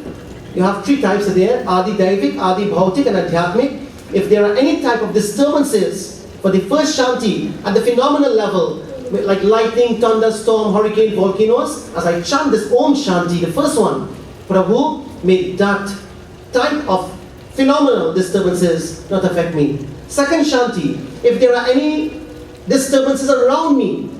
you have 3 types there, Adi Daivik, Adi Bhautik, and Adhyatmik. If there are any type of disturbances for the first Shanti at the phenomenal level, like lightning, thunderstorm, hurricane, volcanoes, as I chant this Om Shanti, the first one, Prabhu, may that type of phenomenal disturbances not affect me. Second Shanti, if there are any disturbances around me,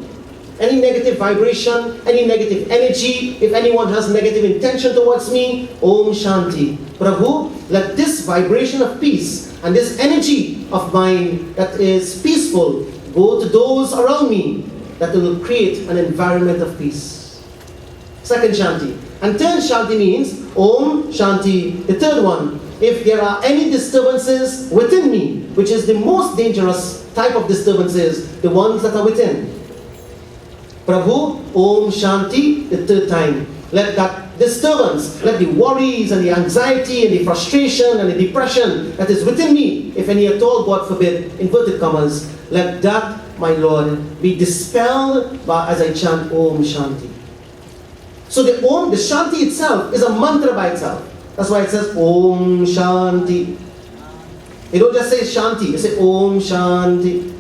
any negative vibration, any negative energy, if anyone has negative intention towards me, Om Shanti. Prabhu, let this vibration of peace and this energy of mine that is peaceful go to those around me, that will create an environment of peace. Second Shanti. And third Shanti means Om Shanti, the third one. If there are any disturbances within me, which is the most dangerous type of disturbances, the ones that are within, Prabhu, Om Shanti, the third time. Let that disturbance, let the worries and the anxiety and the frustration and the depression that is within me, if any at all, God forbid, inverted commas, let that, my Lord, be dispelled as I chant Om Shanti. So the Om, the Shanti itself is a mantra by itself. That's why it says Om Shanti. You don't just say Shanti, you say Om Shanti.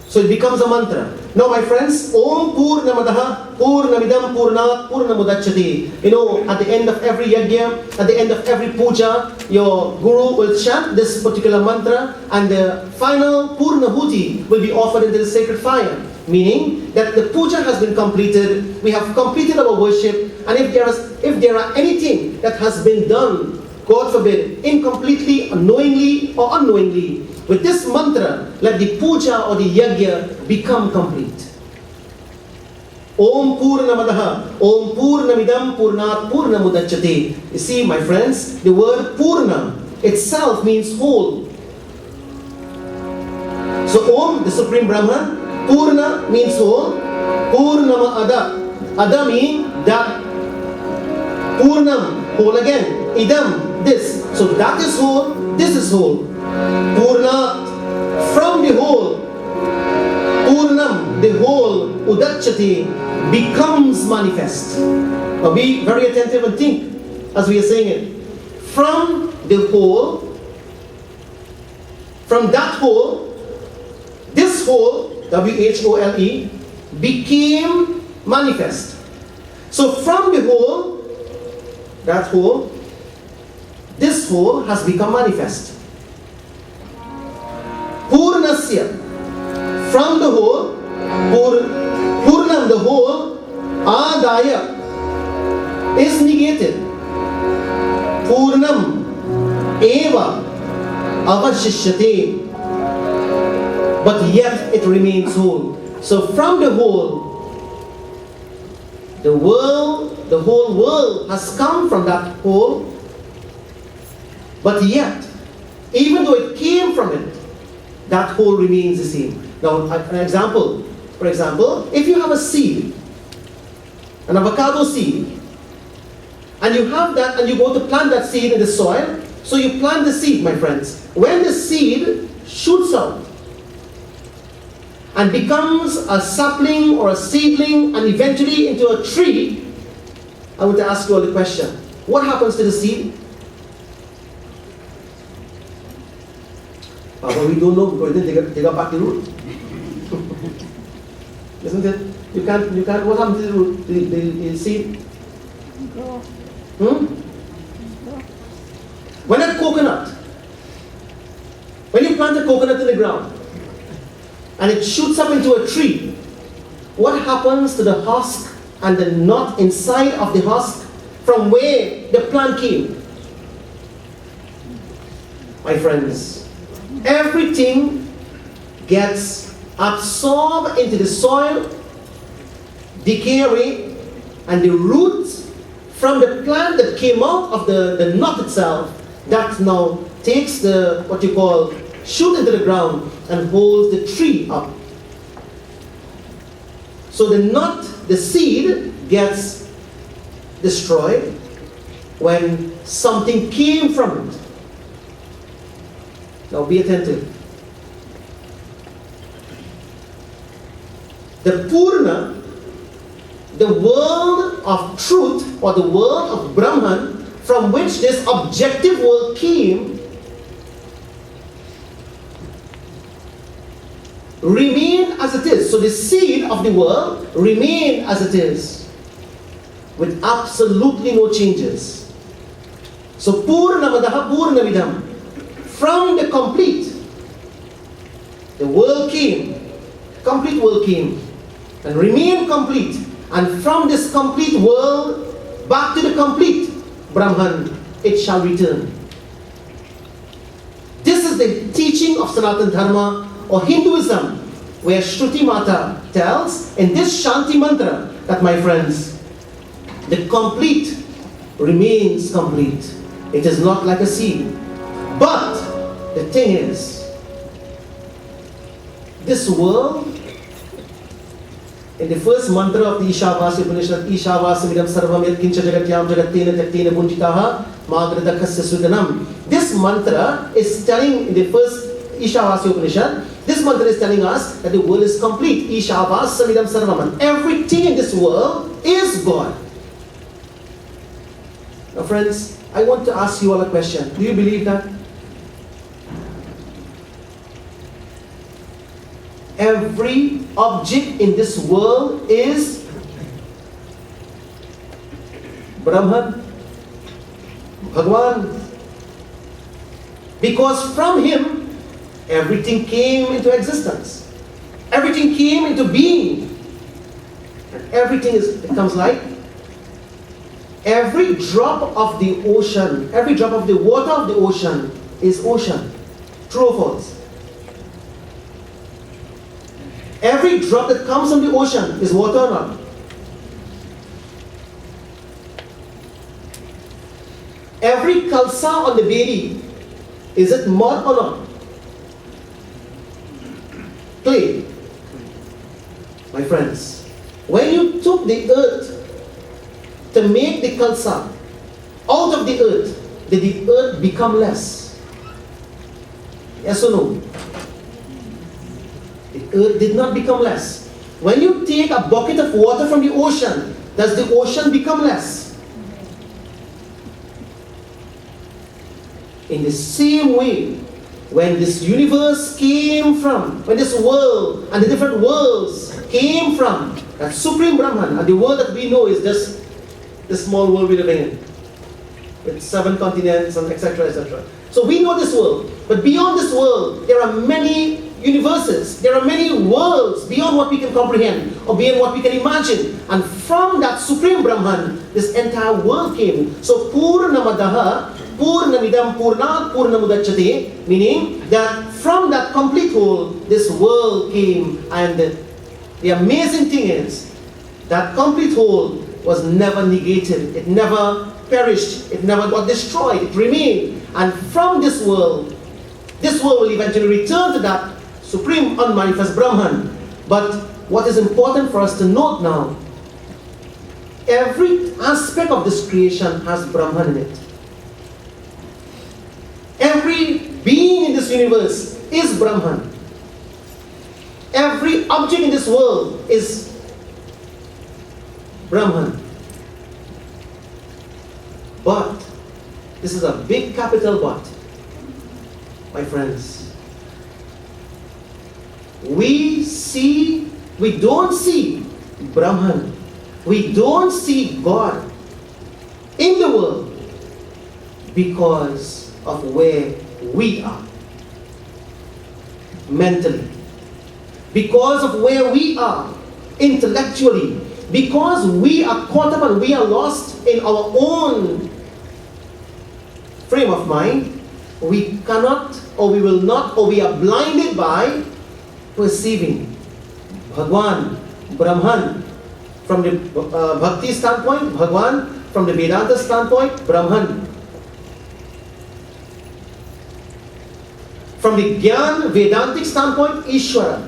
So it becomes a mantra. Now my friends, Om Purnamadaha Purnamidam Purnat Purnamudachyate. You know, at the end of every yajna, at the end of every puja, your guru will chant this particular mantra, and the final Purnahuti will be offered into the sacred fire. Meaning that the puja has been completed, we have completed our worship, and if there are anything that has been done, God forbid, incompletely, unknowingly or unknowingly, with this mantra, let the puja or the yajna become complete. Om Purnamadaha, Om Purnamidam Purnat Purnamudachyate. You see, my friends, the word Purna itself means whole. So Om, the Supreme Brahman, Purna means whole, Purnama Ada. Ada means that. Purnam, whole again. Idam, this. So that is whole, this is whole. Purna, from the whole. Purnam, the whole. Udat Avashishyate, becomes manifest. Now be very attentive and think as we are saying it. From the whole, from that whole, this whole, W-H-O-L-E, became manifest. So from the whole, that whole, this whole has become manifest. Purnasya, from the whole, Purnam, the whole, Adaya, is negated. Purnam, Eva, Avashishyate, but yet it remains whole. So from the whole, the whole world has come from that whole, but yet, even though it came from it, that whole remains the same. Now, an example. For example, if you have a seed, an avocado seed, and you have that, and you go to plant that seed in the soil, so you plant the seed, my friends. When the seed shoots out and becomes a sapling or a seedling and eventually into a tree, I want to ask you all the question. What happens to the seed? But we don't know because it didn't take up back the root. Isn't it? You can't, what happens to the root, the seed? When a coconut, when you plant a coconut in the ground, and it shoots up into a tree, what happens to the husk and the knot inside of the husk from where the plant came? My friends, everything gets absorbed into the soil, decay away, and the roots from the plant that came out of the knot itself, that now takes the, what you call, shoot into the ground and holds the tree up. So the knot, the seed, gets destroyed when something came from it. Now be attentive. The Purna, the world of truth or the world of Brahman, from which this objective world came, remain as it is. So the seed of the world remain as it is, with absolutely no changes. So Purnamadaha Purnamidam, from the complete, the world came, complete world came, and remained complete. And from this complete world, back to the complete Brahman, it shall return. This is the teaching of Sanatana Dharma or Hinduism, where Shruti Mata tells in this Shanti mantra that, my friends, the complete remains complete. It is not like a seed. But the thing is, this world, in the first mantra of the Ishavasya Upanishad, Ishavasya Sarvam Yat Kincha Jagatyam Jagattena Taktena Punchitaha Magradakasya Sudanam. This mantra is telling, in the first Ishavasya Upanishad, this mantra is telling us that the world is complete. Ishavasya Sarvam. Everything in this world is God. Now friends, I want to ask you all a question. Do you believe that? Every object in this world is Brahman, Bhagwan. Because from him, everything came into existence. Everything came into being. And everything becomes like every drop of the ocean, every drop of the water of the ocean is ocean. True or false? Every drop that comes from the ocean is water or not? Every kalsa on the bedi, is it mud or not? Clay. My friends, when you took the earth to make the kalsa out of the earth, did the earth become less? Yes or no? The earth did not become less. When you take a bucket of water from the ocean, does the ocean become less? In the same way, when this universe came from, when this world and the different worlds came from that Supreme Brahman, and the world that we know is just this small world we live in, with 7 continents and etc. etc. So we know this world, but beyond this world, there are many universes, there are many worlds beyond what we can comprehend or beyond what we can imagine. And from that Supreme Brahman, this entire world came. So Purnamadaha, Purnamidam Purnat Purnamudachyate, meaning that from that complete whole, this world came. And the amazing thing is, that complete whole was never negated, it never perished, it never got destroyed, it remained. And from this world will eventually return to that Supreme Unmanifest Brahman. But what is important for us to note now, every aspect of this creation has Brahman in it. Every being in this universe is Brahman. Every object in this world is Brahman. But, this is a big capital but, my friends. We don't see Brahman, we don't see God in the world because of where we are mentally, because of where we are intellectually, because we are caught up and we are lost in our own frame of mind. We cannot, or we will not, or we are blinded by perceiving Bhagwan, Brahman. From the Bhakti standpoint, Bhagwan. From the Vedanta standpoint, Brahman. From the Gyan Vedantic standpoint, Ishvara.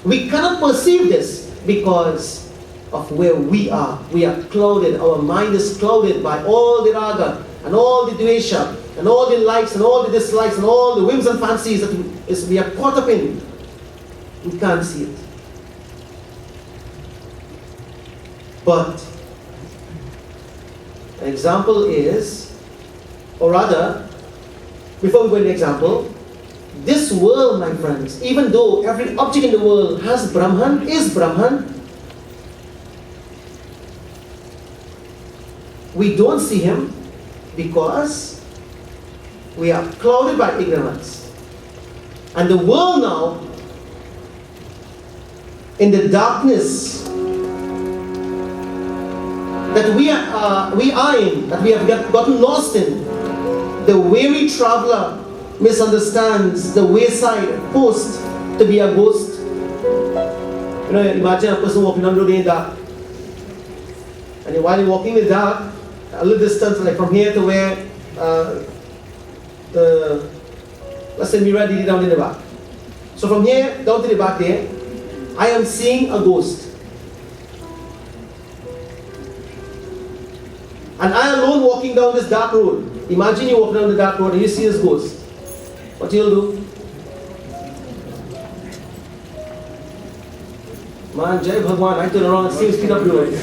We cannot perceive this because of where we are. We are clouded, our mind is clouded by all the raga and all the dvesha and all the likes and all the dislikes and all the whims and fancies that we are caught up in. We can't see it. But an example is, or rather, before we go into example, this world, my friends, even though every object in the world has Brahman, is Brahman, we don't see him because we are clouded by ignorance. And the world now, in the darkness that we are in, that we have gotten lost in, the weary traveler misunderstands the wayside post to be a ghost. You know, imagine a person walking down the road in the dark. And while you're walking in the dark, a little distance, like from here to where let's say Mira did it down in the back. So from here down to the back there, I am seeing a ghost. And I am alone walking down this dark road. Imagine you walk down the dark road and you see this ghost. What you'll do? Man, Jai Bhagwan, I turn around and see you speed up the road.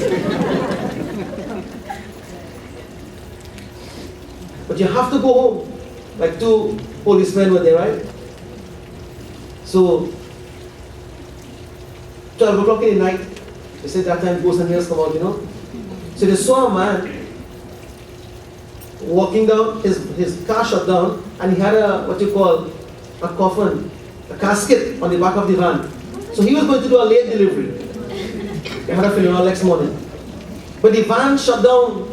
But you have to go home. Like 2 policemen were there, right? So 12 o'clock in the night, they said that time ghosts and hills come out, you know. So they saw a man walking down, his car shut down, and he had a, what you call, a coffin, a casket on the back of the van. So he was going to do a late delivery. They had a funeral next morning. But the van shut down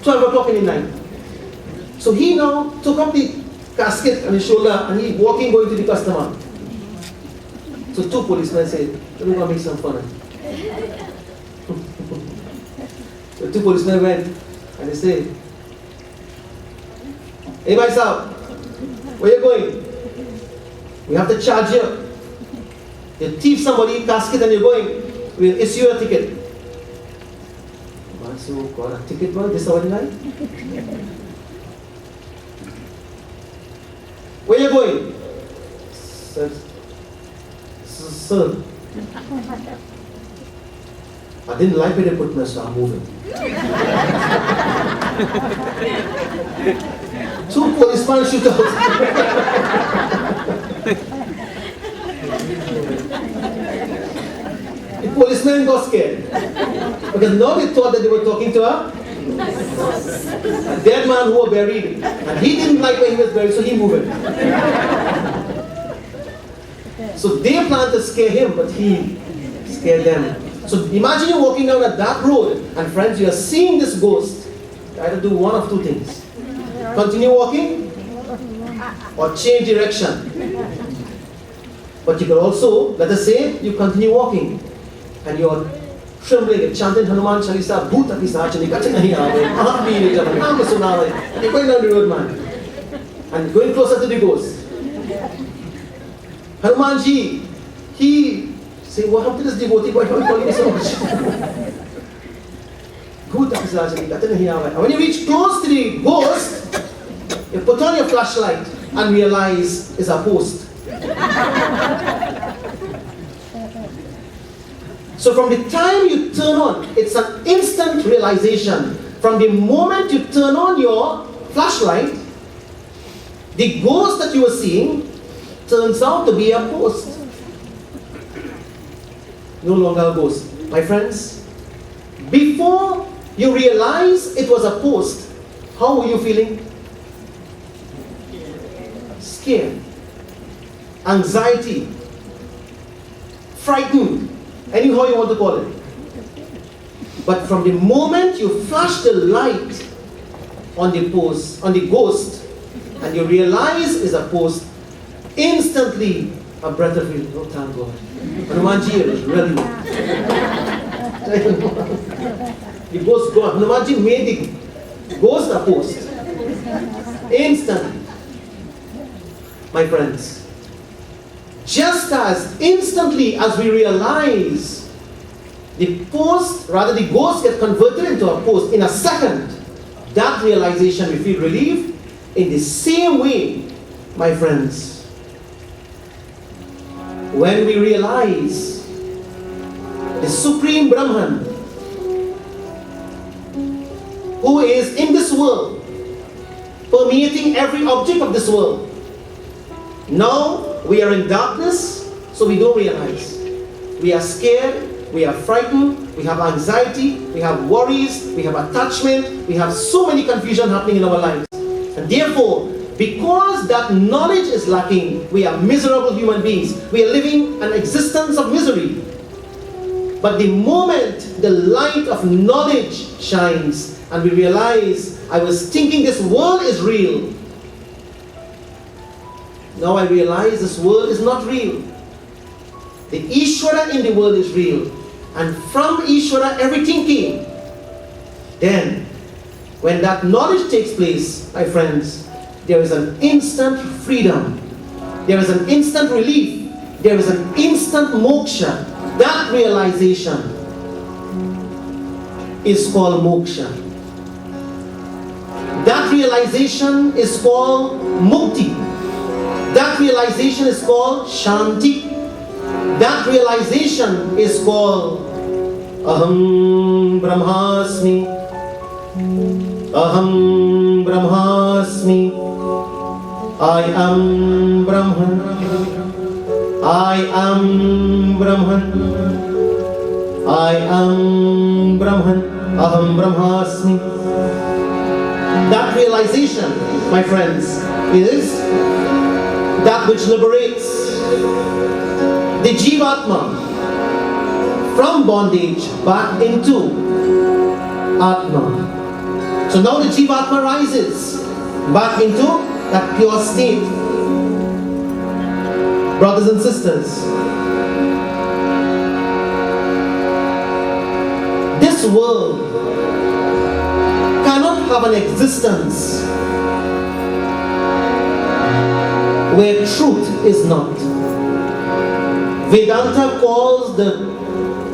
12 o'clock in the night. So he now took up the casket on his shoulder and he walking going to the customer. So 2 policemen said, let me go make some fun. So 2 policemen went and they said, hey myself, where you going? We have to charge you. You thief somebody's casket and you're going, we'll issue you a ticket. Man, so got a ticket, man, this hour night? Where you going? Sir. I didn't like where they put me, so I'm moving. Two policemen shoot out. The policemen got scared. Because now they thought that they were talking to a dead man who was buried. And he didn't like where he was buried, so he moved. So they planned to scare him, but he scared them. So imagine you walking down a dark road, and friends, you are seeing this ghost. You either do one of two things. Continue walking, or change direction. But you can also, let us say, you continue walking, and you're trembling and chanting Hanuman Chalisa, Bhuta Pisachani, Kachanahi Ave, Mahamiri Javan, Namasunave, and you're going down the road, man. And going closer to the ghost. Hanumanji, he say, what happened to this devotee? Why are you calling me so much? Bhuta Pisachani, Kachanahi Ave. And when you reach close to the ghost, you put on your flashlight and realize it's a post. So from the time you turn on, it's an instant realization. From the moment you turn on your flashlight, the ghost that you were seeing turns out to be a post. No longer a ghost. My friends, before you realize it was a post, how were you feeling? Scared, anxiety, frightened, anyhow you want to call it. But from the moment you flash the light on the post, on the ghost, and you realize it's a post, instantly a breath of relief. Oh, thank God. Hanumanji is really. The ghost gone. Hanumanji made the ghost a post. Instantly. My friends, just as instantly as we realize the post, rather the ghost gets converted into a post in a second, that realization we feel relief. In the same way, my friends, when we realize the Supreme Brahman who is in this world, permeating every object of this world, now we are in darkness, so we don't realize. We are scared, we are frightened, we have anxiety, we have worries, we have attachment, we have so many confusion happening in our lives. And therefore, because that knowledge is lacking, we are miserable human beings. We are living an existence of misery. But the moment the light of knowledge shines and we realize, I was thinking this world is real, now I realize this world is not real. The Ishvara in the world is real. And from Ishvara everything came. Then, when that knowledge takes place, my friends, there is an instant freedom. There is an instant relief. There is an instant moksha. That realization is called moksha. That realization is called mukti. That realization is called shanti. That realization is called aham brahmasmi. Aham brahmasmi. I am Brahman. I am Brahman. I am Brahman. Aham brahmasmi. That realization, my friends, is that which liberates the Jivatma from bondage back into Atma. So now the Jivatma rises back into that pure state. Brothers and sisters, this world cannot have an existence where truth is not. Vedanta calls the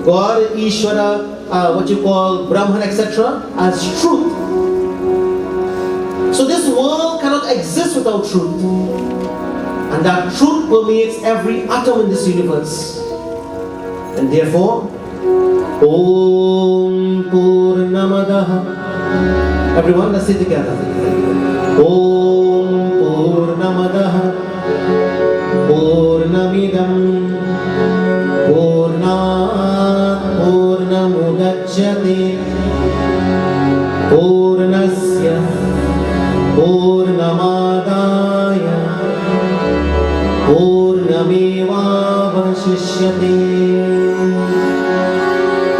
God, Ishvara, what you call Brahman, etc. as truth. So this world cannot exist without truth. And that truth permeates every atom in this universe. And therefore, oh Everyone, let's say together. Om Purnamadaha Purnamidam Purnat Purnamudachyate Purnasya Purnamadaya Purnamevavashishyate.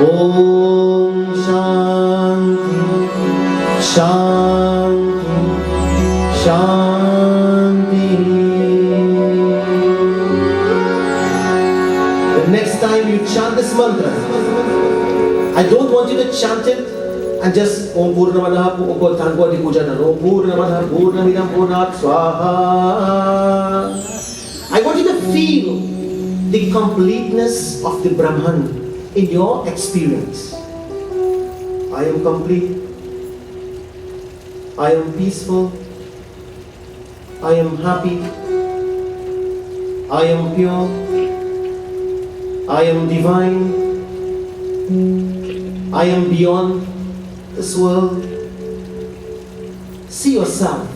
Om Shanti Shanti Shanti. The next time you chant this mantra, I don't want you to chant it and just Om Purnamadaha Thankwadi Puja. Om Purnamadaha Purnamidam Purnat Swaha. I want you to feel the completeness of the Brahman in your experience. I am complete. I am peaceful. I am happy. I am pure. I am divine. I am beyond this world. See yourself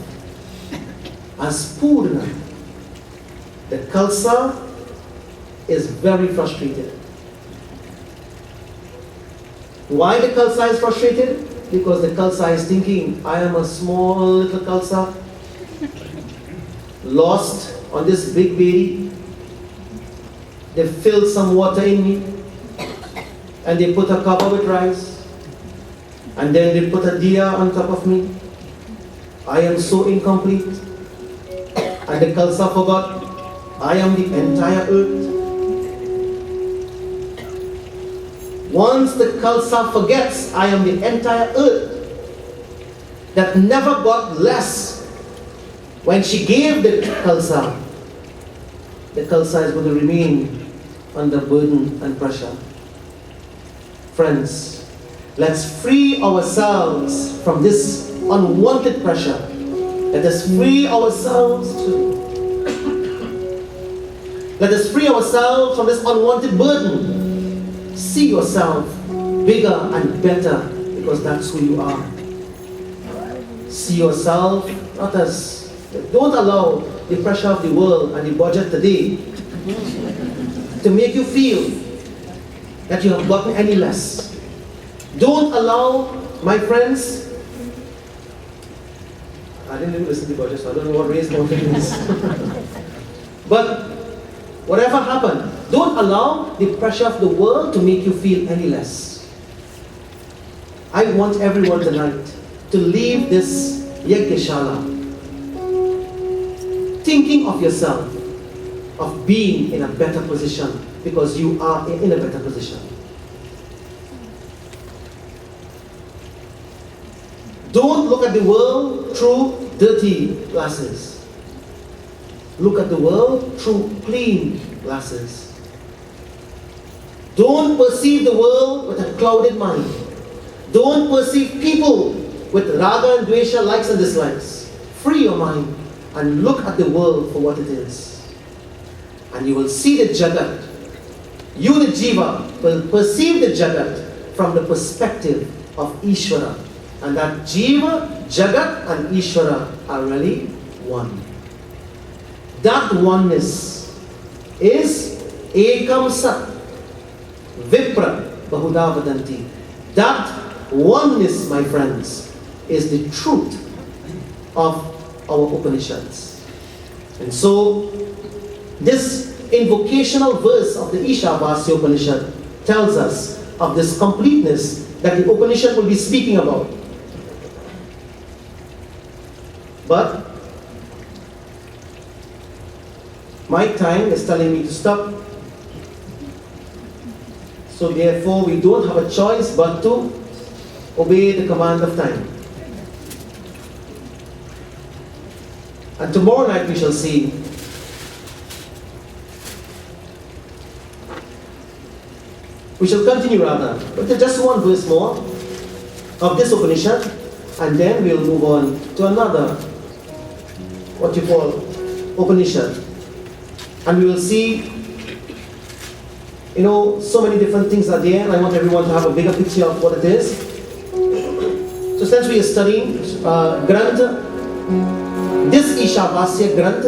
as Purna. The Khalsa is very frustrated. Why the Khalsa is frustrated? Because the Khalsa is thinking, I am a small little Khalsa, lost on this big baby. They filled some water in me, and they put a cover with rice, and then they put a diya on top of me. I am so incomplete. And the Khalsa forgot, I am the entire earth. Once the Khalsa forgets, I am the entire earth, that never got less. When she gave the Khalsa is going to remain under burden and pressure. Friends, let's free ourselves from this unwanted pressure. Let us free ourselves from this unwanted burden. See yourself bigger and better, because that's who you are. See yourself not as... Don't allow the pressure of the world and the budget today to make you feel that you have gotten any less. Don't allow, my friends... I didn't even listen to the budget, so I don't know what raise mountain is. But whatever happened, don't allow the pressure of the world to make you feel any less. I want everyone tonight to leave this Yajnashala thinking of yourself, of being in a better position, because you are in a better position. Don't look at the world through dirty glasses. Look at the world through clean glasses. Don't perceive the world with a clouded mind. Don't perceive people with raga and dvesha, likes and dislikes. Free your mind and look at the world for what it is. And you will see the Jagat. You, the Jiva, will perceive the Jagat from the perspective of Ishvara. And that Jiva, Jagat and Ishvara are really one. That oneness is Ekam Sat, Vipra Bahuda Vadanti. That oneness, my friends, is the truth of our Upanishads. And so, this invocational verse of the Ishavasya Upanishad tells us of this completeness that the Upanishad will be speaking about. But my time is telling me to stop. So therefore, we don't have a choice but to obey the command of time. And tomorrow night we shall see we shall continue rather, but just one verse more of this Upanishad, and then we'll move on to another, what you call Upanishad. And we will see, so many different things are there, and I want everyone to have a bigger picture of what it is. So since we are studying Granth, this Ishavasya Granth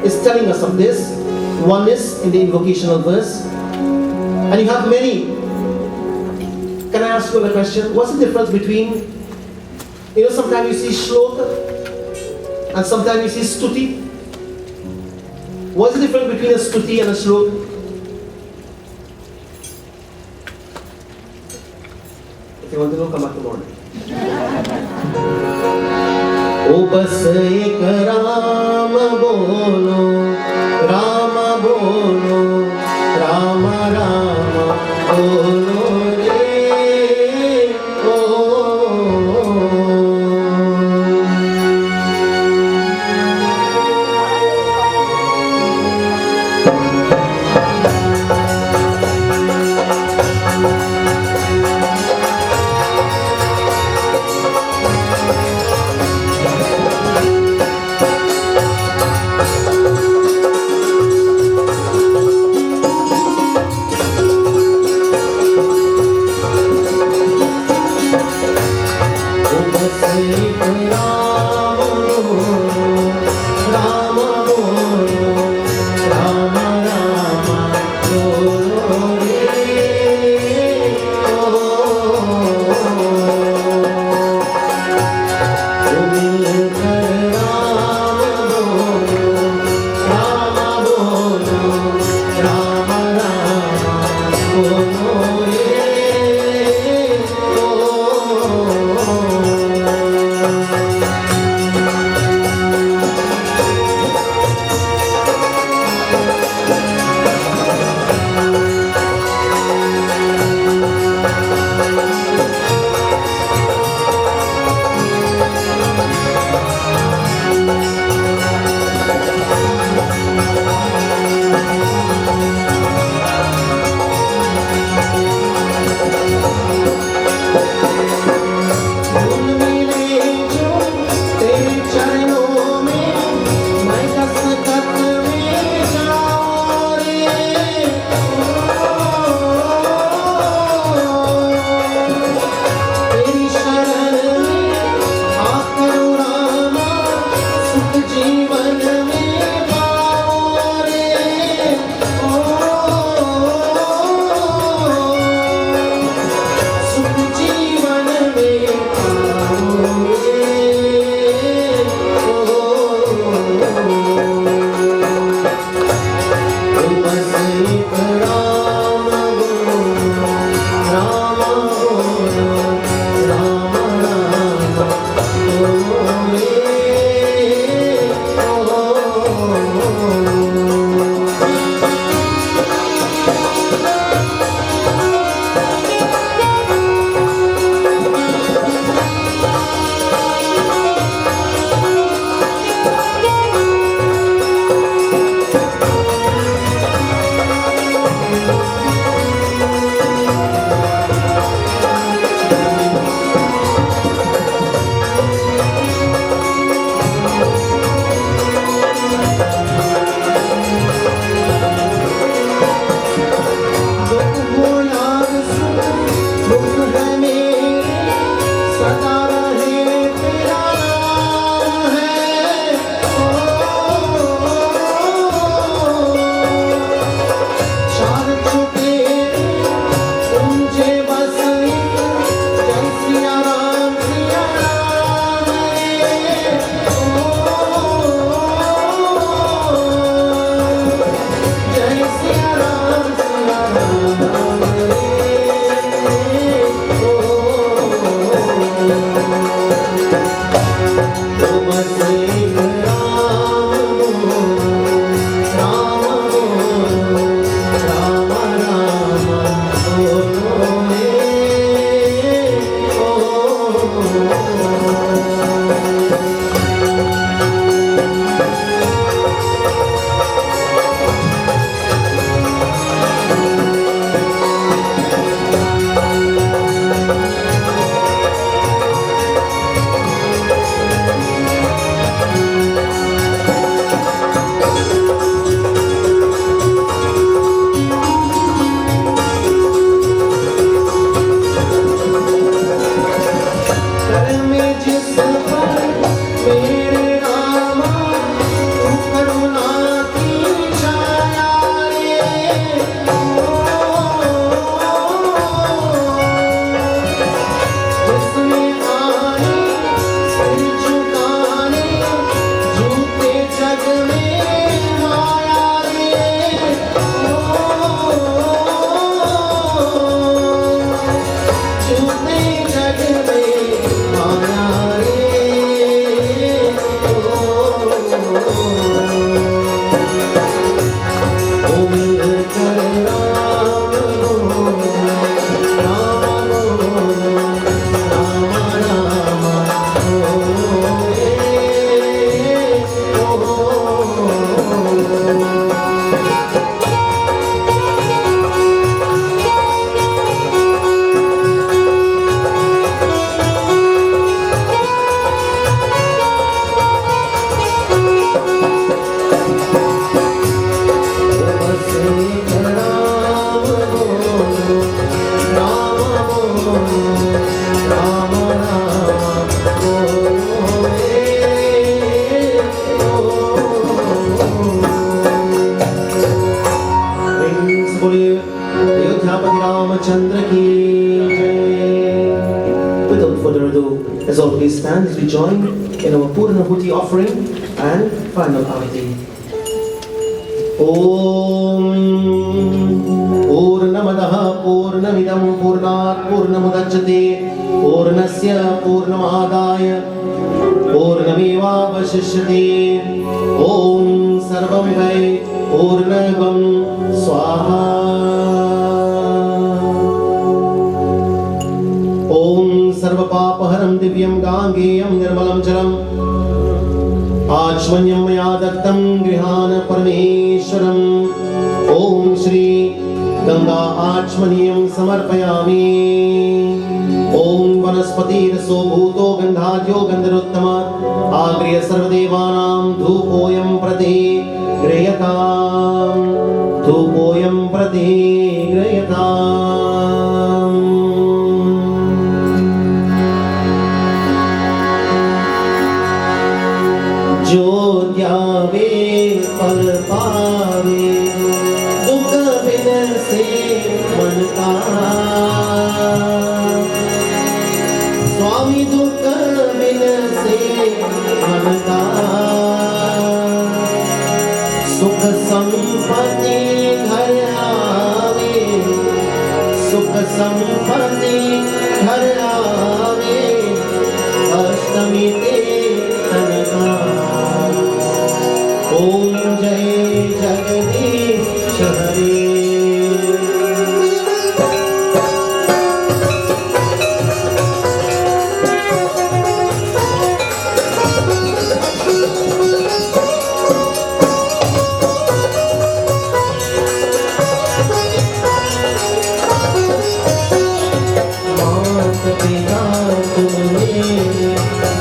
is telling us of this oneness in the invocational verse. And you have many. Can I ask you a question? What's the difference between, sometimes you see shloka and sometimes you see stuti? What's the difference between a stuti and a shloka? If you want to know, come back tomorrow. O bas ek Ram bolo, Rama bolo, Rama Rama bolo re, Without further ado, as all please stand as we join in our Purnahuti offering and final arati. Om Purnamadaha Purnamidam Purnat Purnamudachyate Purnasya Purnamadaya Purnameva Vashishyate Om Sarvam Vai Purnagam Swaha Om Sarvapapaharam Divyam Gangeyam Nirmalam Jalam आचमन्यं मया दत्तं गृहाण परमेश्वरम् ओम श्री गंगा आचमनीयं समर्पयामि ओम वनस्पतिरसो भूतो गन्धाद्यो गन्धरोत्तम आग्र्य सर्वदेवानां धूपोऽयं प्रति गृह्यताम् धूपोऽयं प्रति गृह्यताम् जो ध्यावे पल पावे दुख बिन से मन का स्वामी दुख बिन से मन का सुख संपत्ति घर आवे सुख संपत्ति घर आवे अष्टमी ते तनका ओम जय जगदीश हरे मात पिता तुम्हें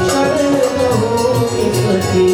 शरण हो इसकी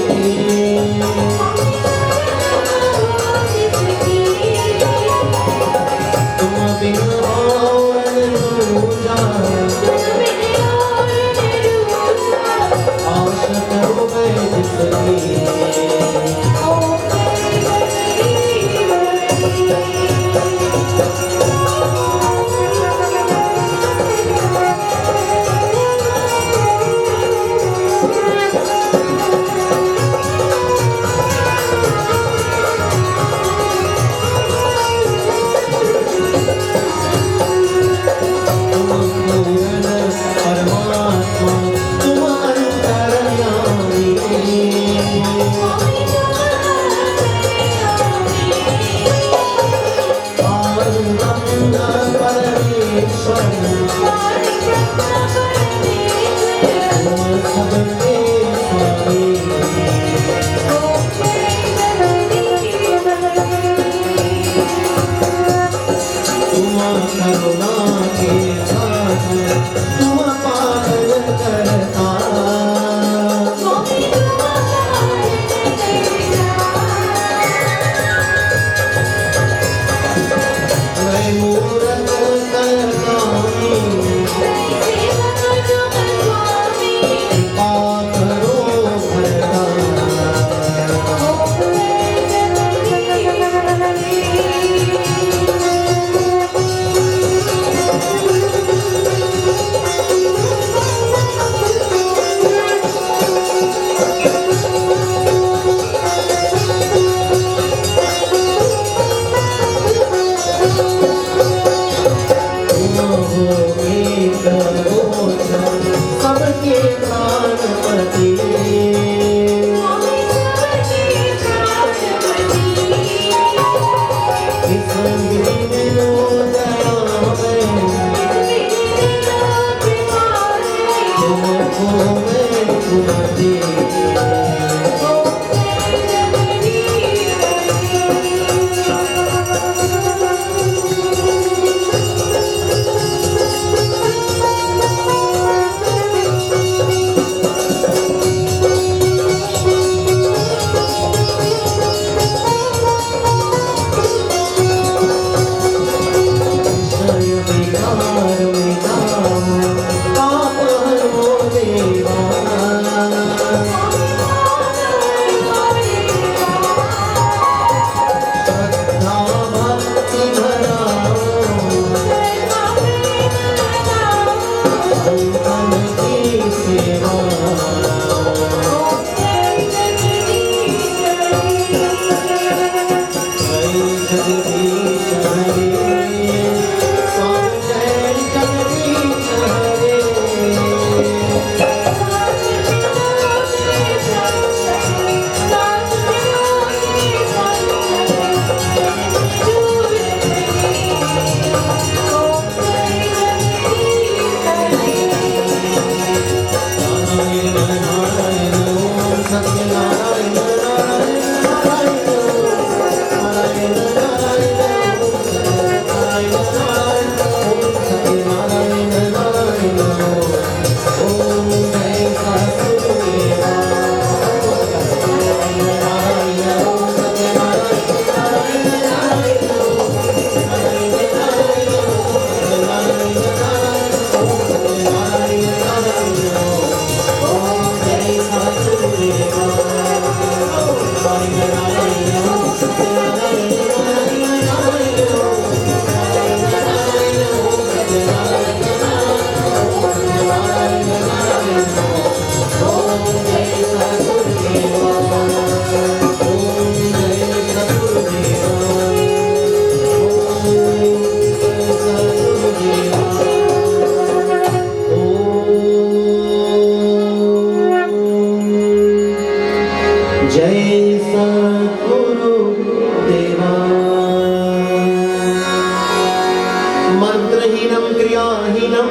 दयाहीनं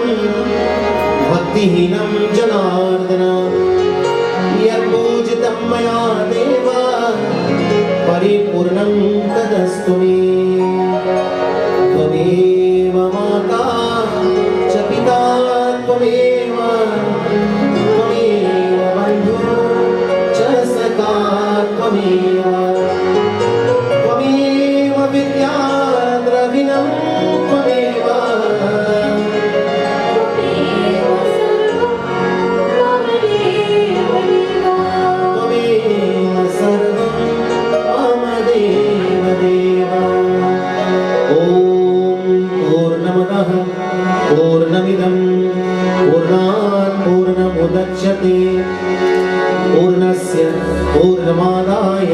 भक्तिहीनं जनार्दन यत्पूजितं मया देव परिपूर्णं तदस्तु मे त्वमेव माता च पिता त्वमेव बन्धुः च सखा त्वमेव विद्या द्रविणं त्वमेव सर्वं मम देव देव। ॐ पूर्णमदः पूर्णमिदं पूर्णात् पूर्णमुदच्यते पूर्णस्य पूर्णमादाय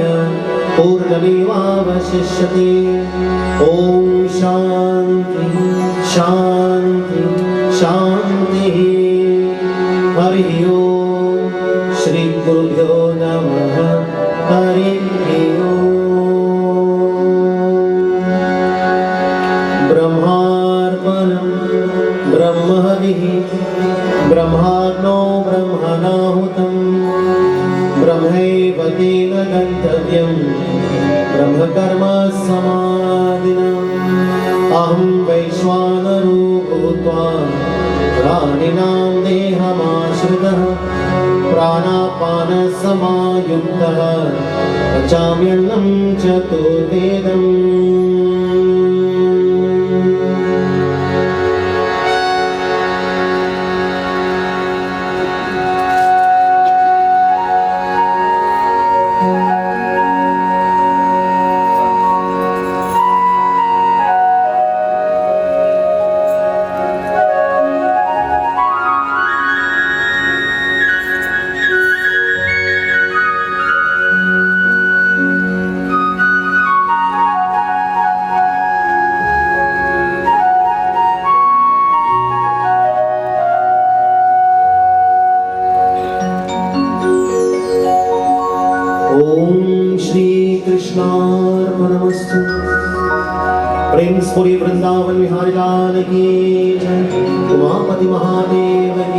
पूर्णमेवावशिष्यते। ॐ शान्ति शान्ति शान्तिः। हरिः ॐ श्री गुरुभ्यो नमः। हरिः ॐ। ब्रह्मार्पणं ब्रह्महविः ब्रह्माग्नौ ब्रह्मणाहुतं ब्रह्मैव तेन गन्तव्यं ब्रह्मकर्म समाधिना। अहं वैश्वानरो भूत्वा प्राणिनां देहमाश्रितः प्राणापानसमायुक्तः पचाम्यन्नं चतुर्वेदम्। कृष्णार्पणमस्तु। प्रेम स्फुरी वृंदावन विहारी लाल की जय। उमापति महादेव की